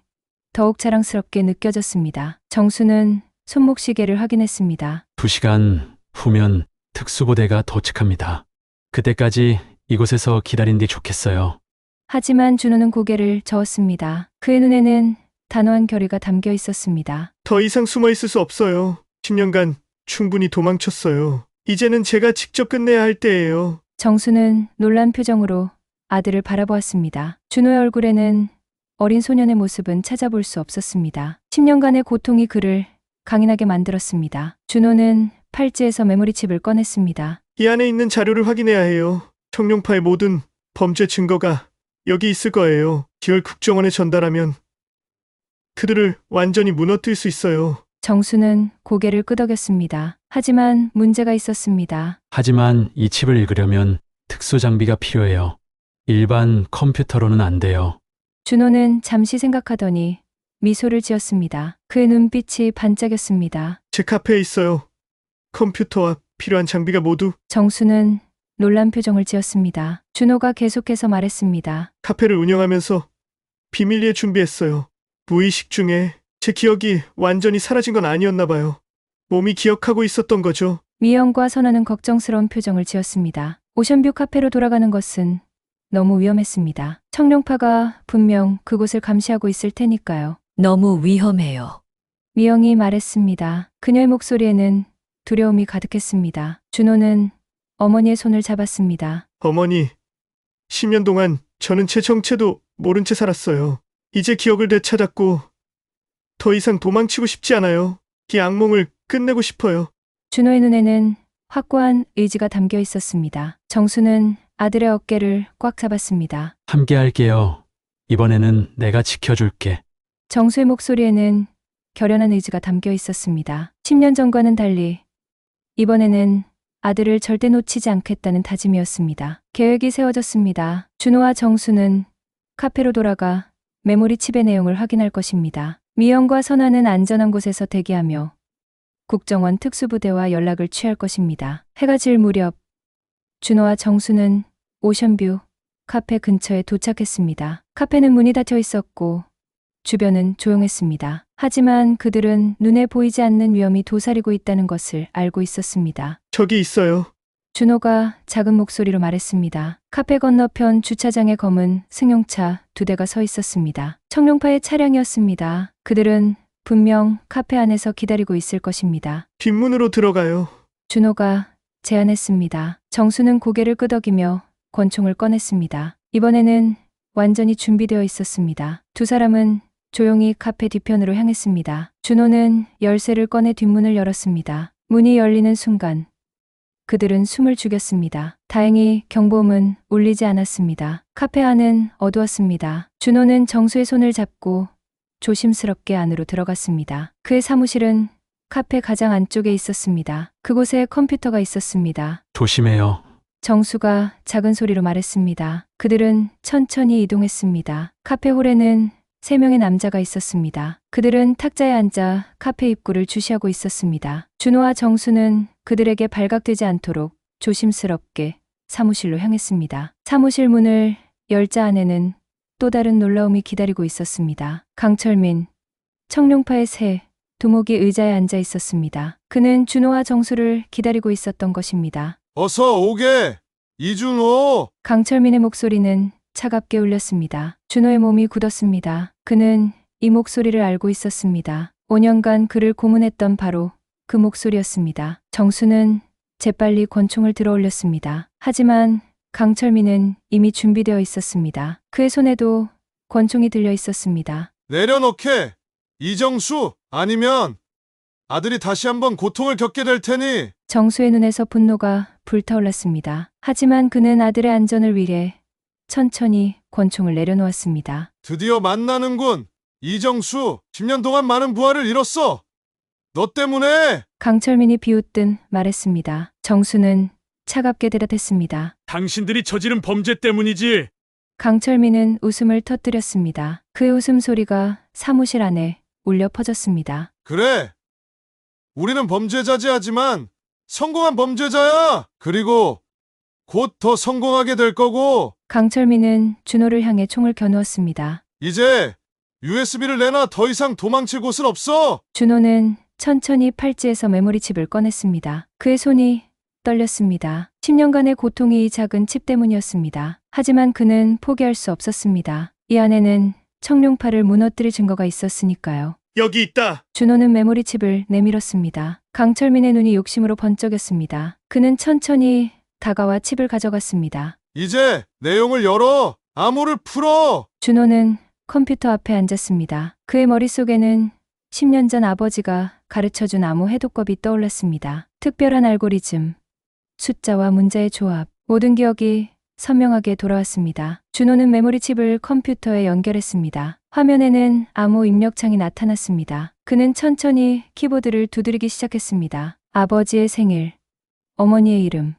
더욱 자랑스럽게 느껴졌습니다. 정수는 손목시계를 확인했습니다. 2시간 후면 특수부대가 도착합니다. 그때까지 이곳에서 기다린 뒤 좋겠어요. 하지만 준호는 고개를 저었습니다. 그의 눈에는 단호한 결의가 담겨 있었습니다. 더 이상 숨어 있을 수 없어요. 10년간 충분히 도망쳤어요. 이제는 제가 직접 끝내야 할 때예요. 정수는 놀란 표정으로 아들을 바라보았습니다. 준호의 얼굴에는 어린 소년의 모습은 찾아볼 수 없었습니다. 10년간의 고통이 그를 강인하게 만들었습니다. 준호는 팔찌에서 메모리칩을 꺼냈습니다. 이 안에 있는 자료를 확인해야 해요. 청룡파의 모든 범죄 증거가 여기 있을 거예요. 기월 국정원에 전달하면 그들을 완전히 무너뜨릴 수 있어요. 정수는 고개를 끄덕였습니다. 하지만 문제가 있었습니다. 하지만 이 칩을 읽으려면 특수 장비가 필요해요. 일반 컴퓨터로는 안 돼요. 준호는 잠시 생각하더니 미소를 지었습니다. 그의 눈빛이 반짝였습니다. 제 카페에 있어요. 컴퓨터와 필요한 장비가 모두. 정수는 놀란 표정을 지었습니다. 준호가 계속해서 말했습니다. 카페를 운영하면서 비밀리에 준비했어요. 무의식 중에 제 기억이 완전히 사라진 건 아니었나 봐요. 몸이 기억하고 있었던 거죠. 미영과 선아는 걱정스러운 표정을 지었습니다. 오션뷰 카페로 돌아가는 것은 너무 위험했습니다. 청룡파가 분명 그곳을 감시하고 있을 테니까요. 너무 위험해요. 미영이 말했습니다. 그녀의 목소리에는 두려움이 가득했습니다. 준호는 어머니의 손을 잡았습니다. 어머니, 10년 동안 저는 제 정체도 모른 채 살았어요. 이제 기억을 되찾았고 더 이상 도망치고 싶지 않아요. 이 악몽을 끝내고 싶어요. 준호의 눈에는 확고한 의지가 담겨 있었습니다. 정수는 아들의 어깨를 꽉 잡았습니다. 함께 할게요. 이번에는 내가 지켜줄게. 정수의 목소리에는 결연한 의지가 담겨 있었습니다. 10년 전과는 달리 이번에는 아들을 절대 놓치지 않겠다는 다짐이었습니다. 계획이 세워졌습니다. 준호와 정수는 카페로 돌아가 메모리 칩의 내용을 확인할 것입니다. 미영과 선아는 안전한 곳에서 대기하며 국정원 특수부대와 연락을 취할 것입니다. 해가 질 무렵 준호와 정수는 오션뷰 카페 근처에 도착했습니다. 카페는 문이 닫혀 있었고 주변은 조용했습니다. 하지만 그들은 눈에 보이지 않는 위험이 도사리고 있다는 것을 알고 있었습니다. 저기 있어요. 준호가 작은 목소리로 말했습니다. 카페 건너편 주차장에 검은 승용차 2대가 서 있었습니다. 청룡파의 차량이었습니다. 그들은 분명 카페 안에서 기다리고 있을 것입니다. 뒷문으로 들어가요. 준호가 제안했습니다. 정수는 고개를 끄덕이며 권총을 꺼냈습니다. 이번에는 완전히 준비되어 있었습니다. 두 사람은 조용히 카페 뒤편으로 향했습니다. 준호는 열쇠를 꺼내 뒷문을 열었습니다. 문이 열리는 순간 그들은 숨을 죽였습니다. 다행히 경보음은 울리지 않았습니다. 카페 안은 어두웠습니다. 준호는 정수의 손을 잡고 조심스럽게 안으로 들어갔습니다. 그의 사무실은 카페 가장 안쪽에 있었습니다. 그곳에 컴퓨터가 있었습니다. 조심해요. 정수가 작은 소리로 말했습니다. 그들은 천천히 이동했습니다. 카페 홀에는 3명의 남자가 있었습니다. 그들은 탁자에 앉아 카페 입구를 주시하고 있었습니다. 준호와 정수는 그들에게 발각되지 않도록 조심스럽게 사무실로 향했습니다. 사무실 문을 열자 안에는 또 다른 놀라움이 기다리고 있었습니다. 강철민, 청룡파의 새 두목이 의자에 앉아 있었습니다. 그는 준호와 정수를 기다리고 있었던 것입니다. 어서 오게! 이준호! 강철민의 목소리는 차갑게 울렸습니다. 준호의 몸이 굳었습니다. 그는 이 목소리를 알고 있었습니다. 5년간 그를 고문했던 바로 그 목소리였습니다. 정수는 재빨리 권총을 들어 올렸습니다. 하지만 강철민은 이미 준비되어 있었습니다. 그의 손에도 권총이 들려 있었습니다. 내려놓게! 이정수! 아니면 아들이 다시 한번 고통을 겪게 될 테니! 정수의 눈에서 분노가 불타올랐습니다. 하지만 그는 아들의 안전을 위해 천천히 권총을 내려놓았습니다. 드디어 만나는군! 이정수! 10년 동안 많은 부하를 잃었어! 너 때문에! 강철민이 비웃듯 말했습니다. 정수는 차갑게 대답했습니다. 당신들이 저지른 범죄 때문이지. 강철민은 웃음을 터뜨렸습니다. 그의 웃음소리가 사무실 안에 울려 퍼졌습니다. 그래! 우리는 범죄자지하지만 성공한 범죄자야! 그리고 곧 더 성공하게 될 거고! 강철민은 준호를 향해 총을 겨누었습니다. 이제 USB를 내놔. 더 이상 도망칠 곳은 없어! 준호는 천천히 팔찌에서 메모리칩을 꺼냈습니다. 그의 손이 떨렸습니다. 10년간의 고통이 이 작은 칩 때문이었습니다. 하지만 그는 포기할 수 없었습니다. 이 안에는 청룡파를 무너뜨릴 증거가 있었으니까요. 여기 있다. 준호는 메모리칩을 내밀었습니다. 강철민의 눈이 욕심으로 번쩍였습니다. 그는 천천히 다가와 칩을 가져갔습니다. 이제 내용을 열어! 암호를 풀어! 준호는 컴퓨터 앞에 앉았습니다. 그의 머릿속에는 10년 전 아버지가 가르쳐준 암호 해독법이 떠올랐습니다. 특별한 알고리즘, 숫자와 문자의 조합, 모든 기억이 선명하게 돌아왔습니다. 준호는 메모리칩을 컴퓨터에 연결했습니다. 화면에는 암호 입력창이 나타났습니다. 그는 천천히 키보드를 두드리기 시작했습니다. 아버지의 생일, 어머니의 이름,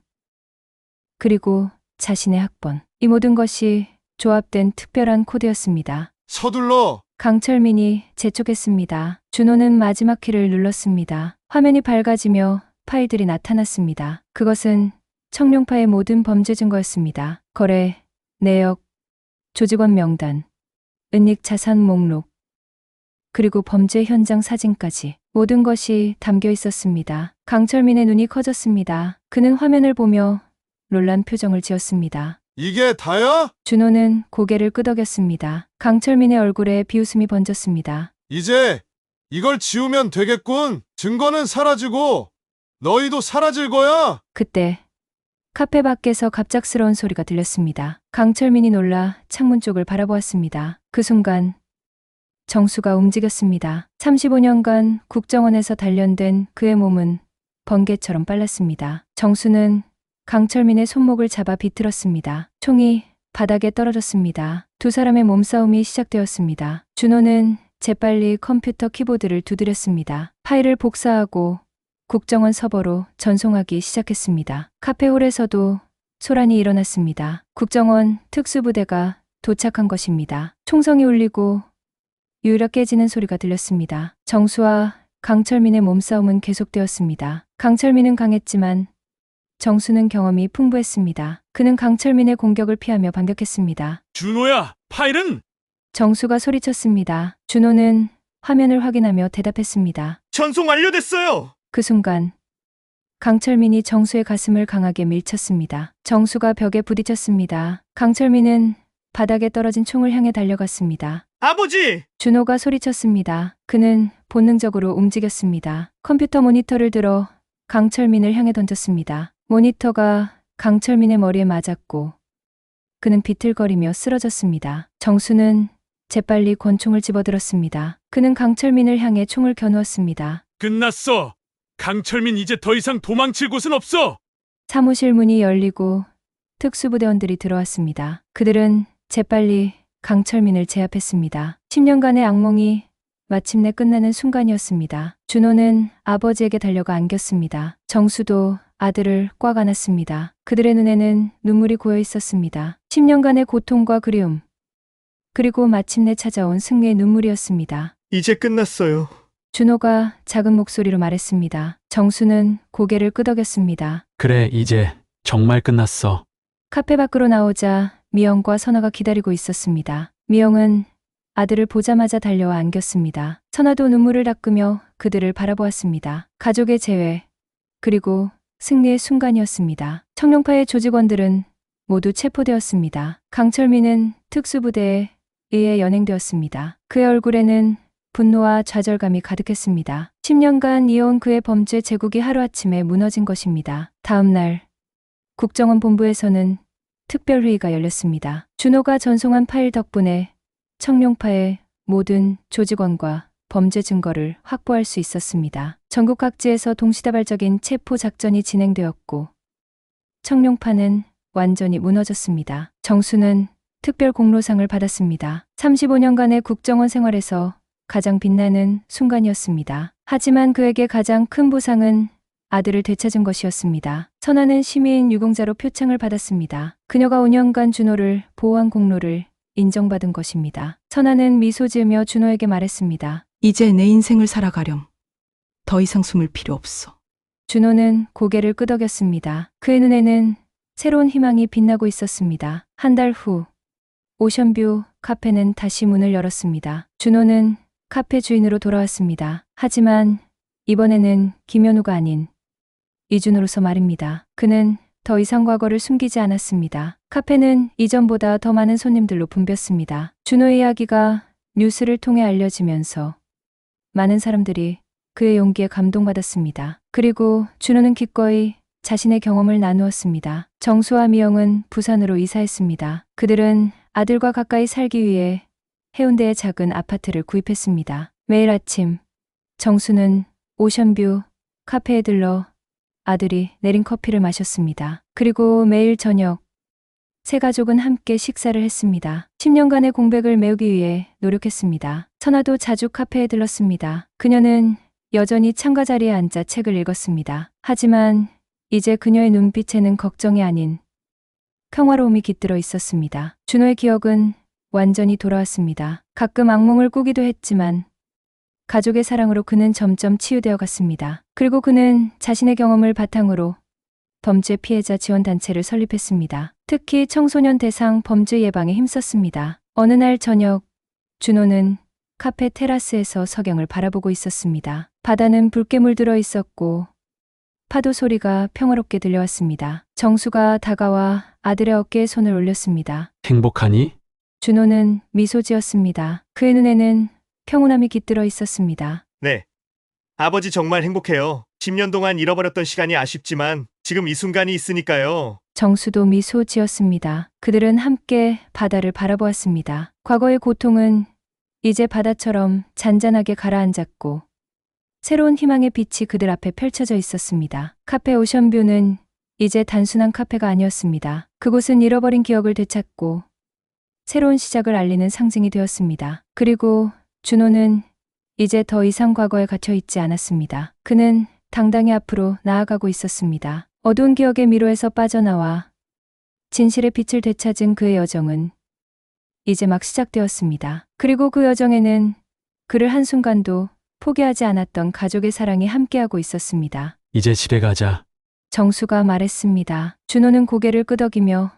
그리고 자신의 학번. 이 모든 것이 조합된 특별한 코드였습니다. 서둘러! 강철민이 재촉했습니다. 준호는 마지막 키를 눌렀습니다. 화면이 밝아지며 파일들이 나타났습니다. 그것은 청룡파의 모든 범죄 증거였습니다. 거래, 내역, 조직원 명단, 은닉 자산 목록, 그리고 범죄 현장 사진까지 모든 것이 담겨 있었습니다. 강철민의 눈이 커졌습니다. 그는 화면을 보며 놀란 표정을 지었습니다. 이게 다야? 준호는 고개를 끄덕였습니다. 강철민의 얼굴에 비웃음이 번졌습니다. 이제 이걸 지우면 되겠군. 증거는 사라지고 너희도 사라질 거야. 그때 카페 밖에서 갑작스러운 소리가 들렸습니다. 강철민이 놀라 창문 쪽을 바라보았습니다. 그 순간 정수가 움직였습니다. 35년간 국정원에서 단련된 그의 몸은 번개처럼 빨랐습니다. 정수는 강철민의 손목을 잡아 비틀었습니다. 총이 바닥에 떨어졌습니다. 두 사람의 몸싸움이 시작되었습니다. 준호는 재빨리 컴퓨터 키보드를 두드렸습니다. 파일을 복사하고 국정원 서버로 전송하기 시작했습니다. 카페홀에서도 소란이 일어났습니다. 국정원 특수부대가 도착한 것입니다. 총성이 울리고 유리가 깨지는 소리가 들렸습니다. 정수와 강철민의 몸싸움은 계속되었습니다. 강철민은 강했지만 정수는 경험이 풍부했습니다. 그는 강철민의 공격을 피하며 반격했습니다. 준호야, 파일은? 정수가 소리쳤습니다. 준호는 화면을 확인하며 대답했습니다. 전송 완료됐어요. 그 순간 강철민이 정수의 가슴을 강하게 밀쳤습니다. 정수가 벽에 부딪혔습니다. 강철민은 바닥에 떨어진 총을 향해 달려갔습니다. 아버지! 준호가 소리쳤습니다. 그는 본능적으로 움직였습니다. 컴퓨터 모니터를 들어 강철민을 향해 던졌습니다. 모니터가 강철민의 머리에 맞았고 그는 비틀거리며 쓰러졌습니다. 정수는 재빨리 권총을 집어들었습니다. 그는 강철민을 향해 총을 겨누었습니다. 끝났어. 강철민 이제 더 이상 도망칠 곳은 없어. 사무실 문이 열리고 특수부대원들이 들어왔습니다. 그들은 재빨리 강철민을 제압했습니다. 10년간의 악몽이 마침내 끝나는 순간이었습니다. 준호는 아버지에게 달려가 안겼습니다. 정수도 아들을 꽉 안았습니다. 그들의 눈에는 눈물이 고여 있었습니다. 10년간의 고통과 그리움, 그리고 마침내 찾아온 승리의 눈물이었습니다. 이제 끝났어요. 준호가 작은 목소리로 말했습니다. 정수는 고개를 끄덕였습니다. 그래, 이제 정말 끝났어. 카페 밖으로 나오자 미영과 선아가 기다리고 있었습니다. 미영은 아들을 보자마자 달려와 안겼습니다. 선아도 눈물을 닦으며 그들을 바라보았습니다. 가족의 재회, 그리고 승리의 순간이었습니다. 청룡파의 조직원들은 모두 체포되었습니다. 강철민은 특수부대에 의해 연행되었습니다. 그의 얼굴에는 분노와 좌절감이 가득했습니다. 10년간 이어온 그의 범죄 제국이 하루아침에 무너진 것입니다. 다음 날 국정원 본부에서는 특별회의가 열렸습니다. 준호가 전송한 파일 덕분에 청룡파의 모든 조직원과 범죄 증거를 확보할 수 있었습니다. 전국 각지에서 동시다발적인 체포 작전이 진행되었고 청룡파는 완전히 무너졌습니다. 정수는 특별 공로상을 받았습니다. 35년간의 국정원 생활에서 가장 빛나는 순간이었습니다. 하지만 그에게 가장 큰 보상은 아들을 되찾은 것이었습니다. 선아는 시민 유공자로 표창을 받았습니다. 그녀가 5년간 준호를 보호한 공로를 인정받은 것입니다. 선아는 미소 지으며 준호에게 말했습니다. 이제 내 인생을 살아가렴. 더 이상 숨을 필요 없어. 준호는 고개를 끄덕였습니다. 그의 눈에는 새로운 희망이 빛나고 있었습니다. 한 달 후, 오션뷰 카페는 다시 문을 열었습니다. 준호는 카페 주인으로 돌아왔습니다. 하지만 이번에는 김현우가 아닌 이준호로서 말입니다. 그는 더 이상 과거를 숨기지 않았습니다. 카페는 이전보다 더 많은 손님들로 붐볐습니다. 준호의 이야기가 뉴스를 통해 알려지면서 많은 사람들이 그의 용기에 감동받았습니다. 그리고 준호는 기꺼이 자신의 경험을 나누었습니다. 정수와 미영은 부산으로 이사했습니다. 그들은 아들과 가까이 살기 위해 해운대의 작은 아파트를 구입했습니다. 매일 아침 정수는 오션뷰 카페에 들러 아들이 내린 커피를 마셨습니다. 그리고 매일 저녁 세 가족은 함께 식사를 했습니다. 10년간의 공백을 메우기 위해 노력했습니다. 선아도 자주 카페에 들렀습니다. 그녀는 여전히 창가 자리에 앉아 책을 읽었습니다. 하지만 이제 그녀의 눈빛에는 걱정이 아닌 평화로움이 깃들어 있었습니다. 준호의 기억은 완전히 돌아왔습니다. 가끔 악몽을 꾸기도 했지만 가족의 사랑으로 그는 점점 치유되어 갔습니다. 그리고 그는 자신의 경험을 바탕으로 범죄 피해자 지원 단체를 설립했습니다. 특히 청소년 대상 범죄 예방에 힘썼습니다. 어느 날 저녁, 준호는 카페 테라스에서 석양을 바라보고 있었습니다. 바다는 붉게 물들어 있었고 파도 소리가 평화롭게 들려왔습니다. 정수가 다가와 아들의 어깨에 손을 올렸습니다. 행복하니? 준호는 미소 지었습니다. 그의 눈에는 평온함이 깃들어 있었습니다. 네. 아버지 정말 행복해요. 10년 동안 잃어버렸던 시간이 아쉽지만 지금 이 순간이 있으니까요. 정수도 미소 지었습니다. 그들은 함께 바다를 바라보았습니다. 과거의 고통은 이제 바다처럼 잔잔하게 가라앉았고 새로운 희망의 빛이 그들 앞에 펼쳐져 있었습니다. 카페 오션뷰는 이제 단순한 카페가 아니었습니다. 그곳은 잃어버린 기억을 되찾고 새로운 시작을 알리는 상징이 되었습니다. 그리고 준호는 이제 더 이상 과거에 갇혀 있지 않았습니다. 그는 당당히 앞으로 나아가고 있었습니다. 어두운 기억의 미로에서 빠져나와 진실의 빛을 되찾은 그의 여정은 이제 막 시작되었습니다. 그리고 그 여정에는 그를 한순간도 포기하지 않았던 가족의 사랑이 함께하고 있었습니다. 이제 집에 가자. 정수가 말했습니다. 준호는 고개를 끄덕이며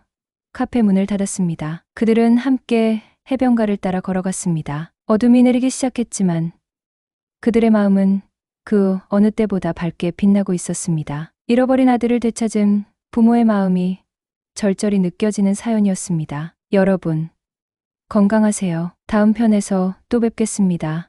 카페 문을 닫았습니다. 그들은 함께 해변가를 따라 걸어갔습니다. 어둠이 내리기 시작했지만 그들의 마음은 그 어느 때보다 밝게 빛나고 있었습니다. 잃어버린 아들을 되찾은 부모의 마음이 절절히 느껴지는 사연이었습니다. 여러분, 건강하세요. 다음 편에서 또 뵙겠습니다.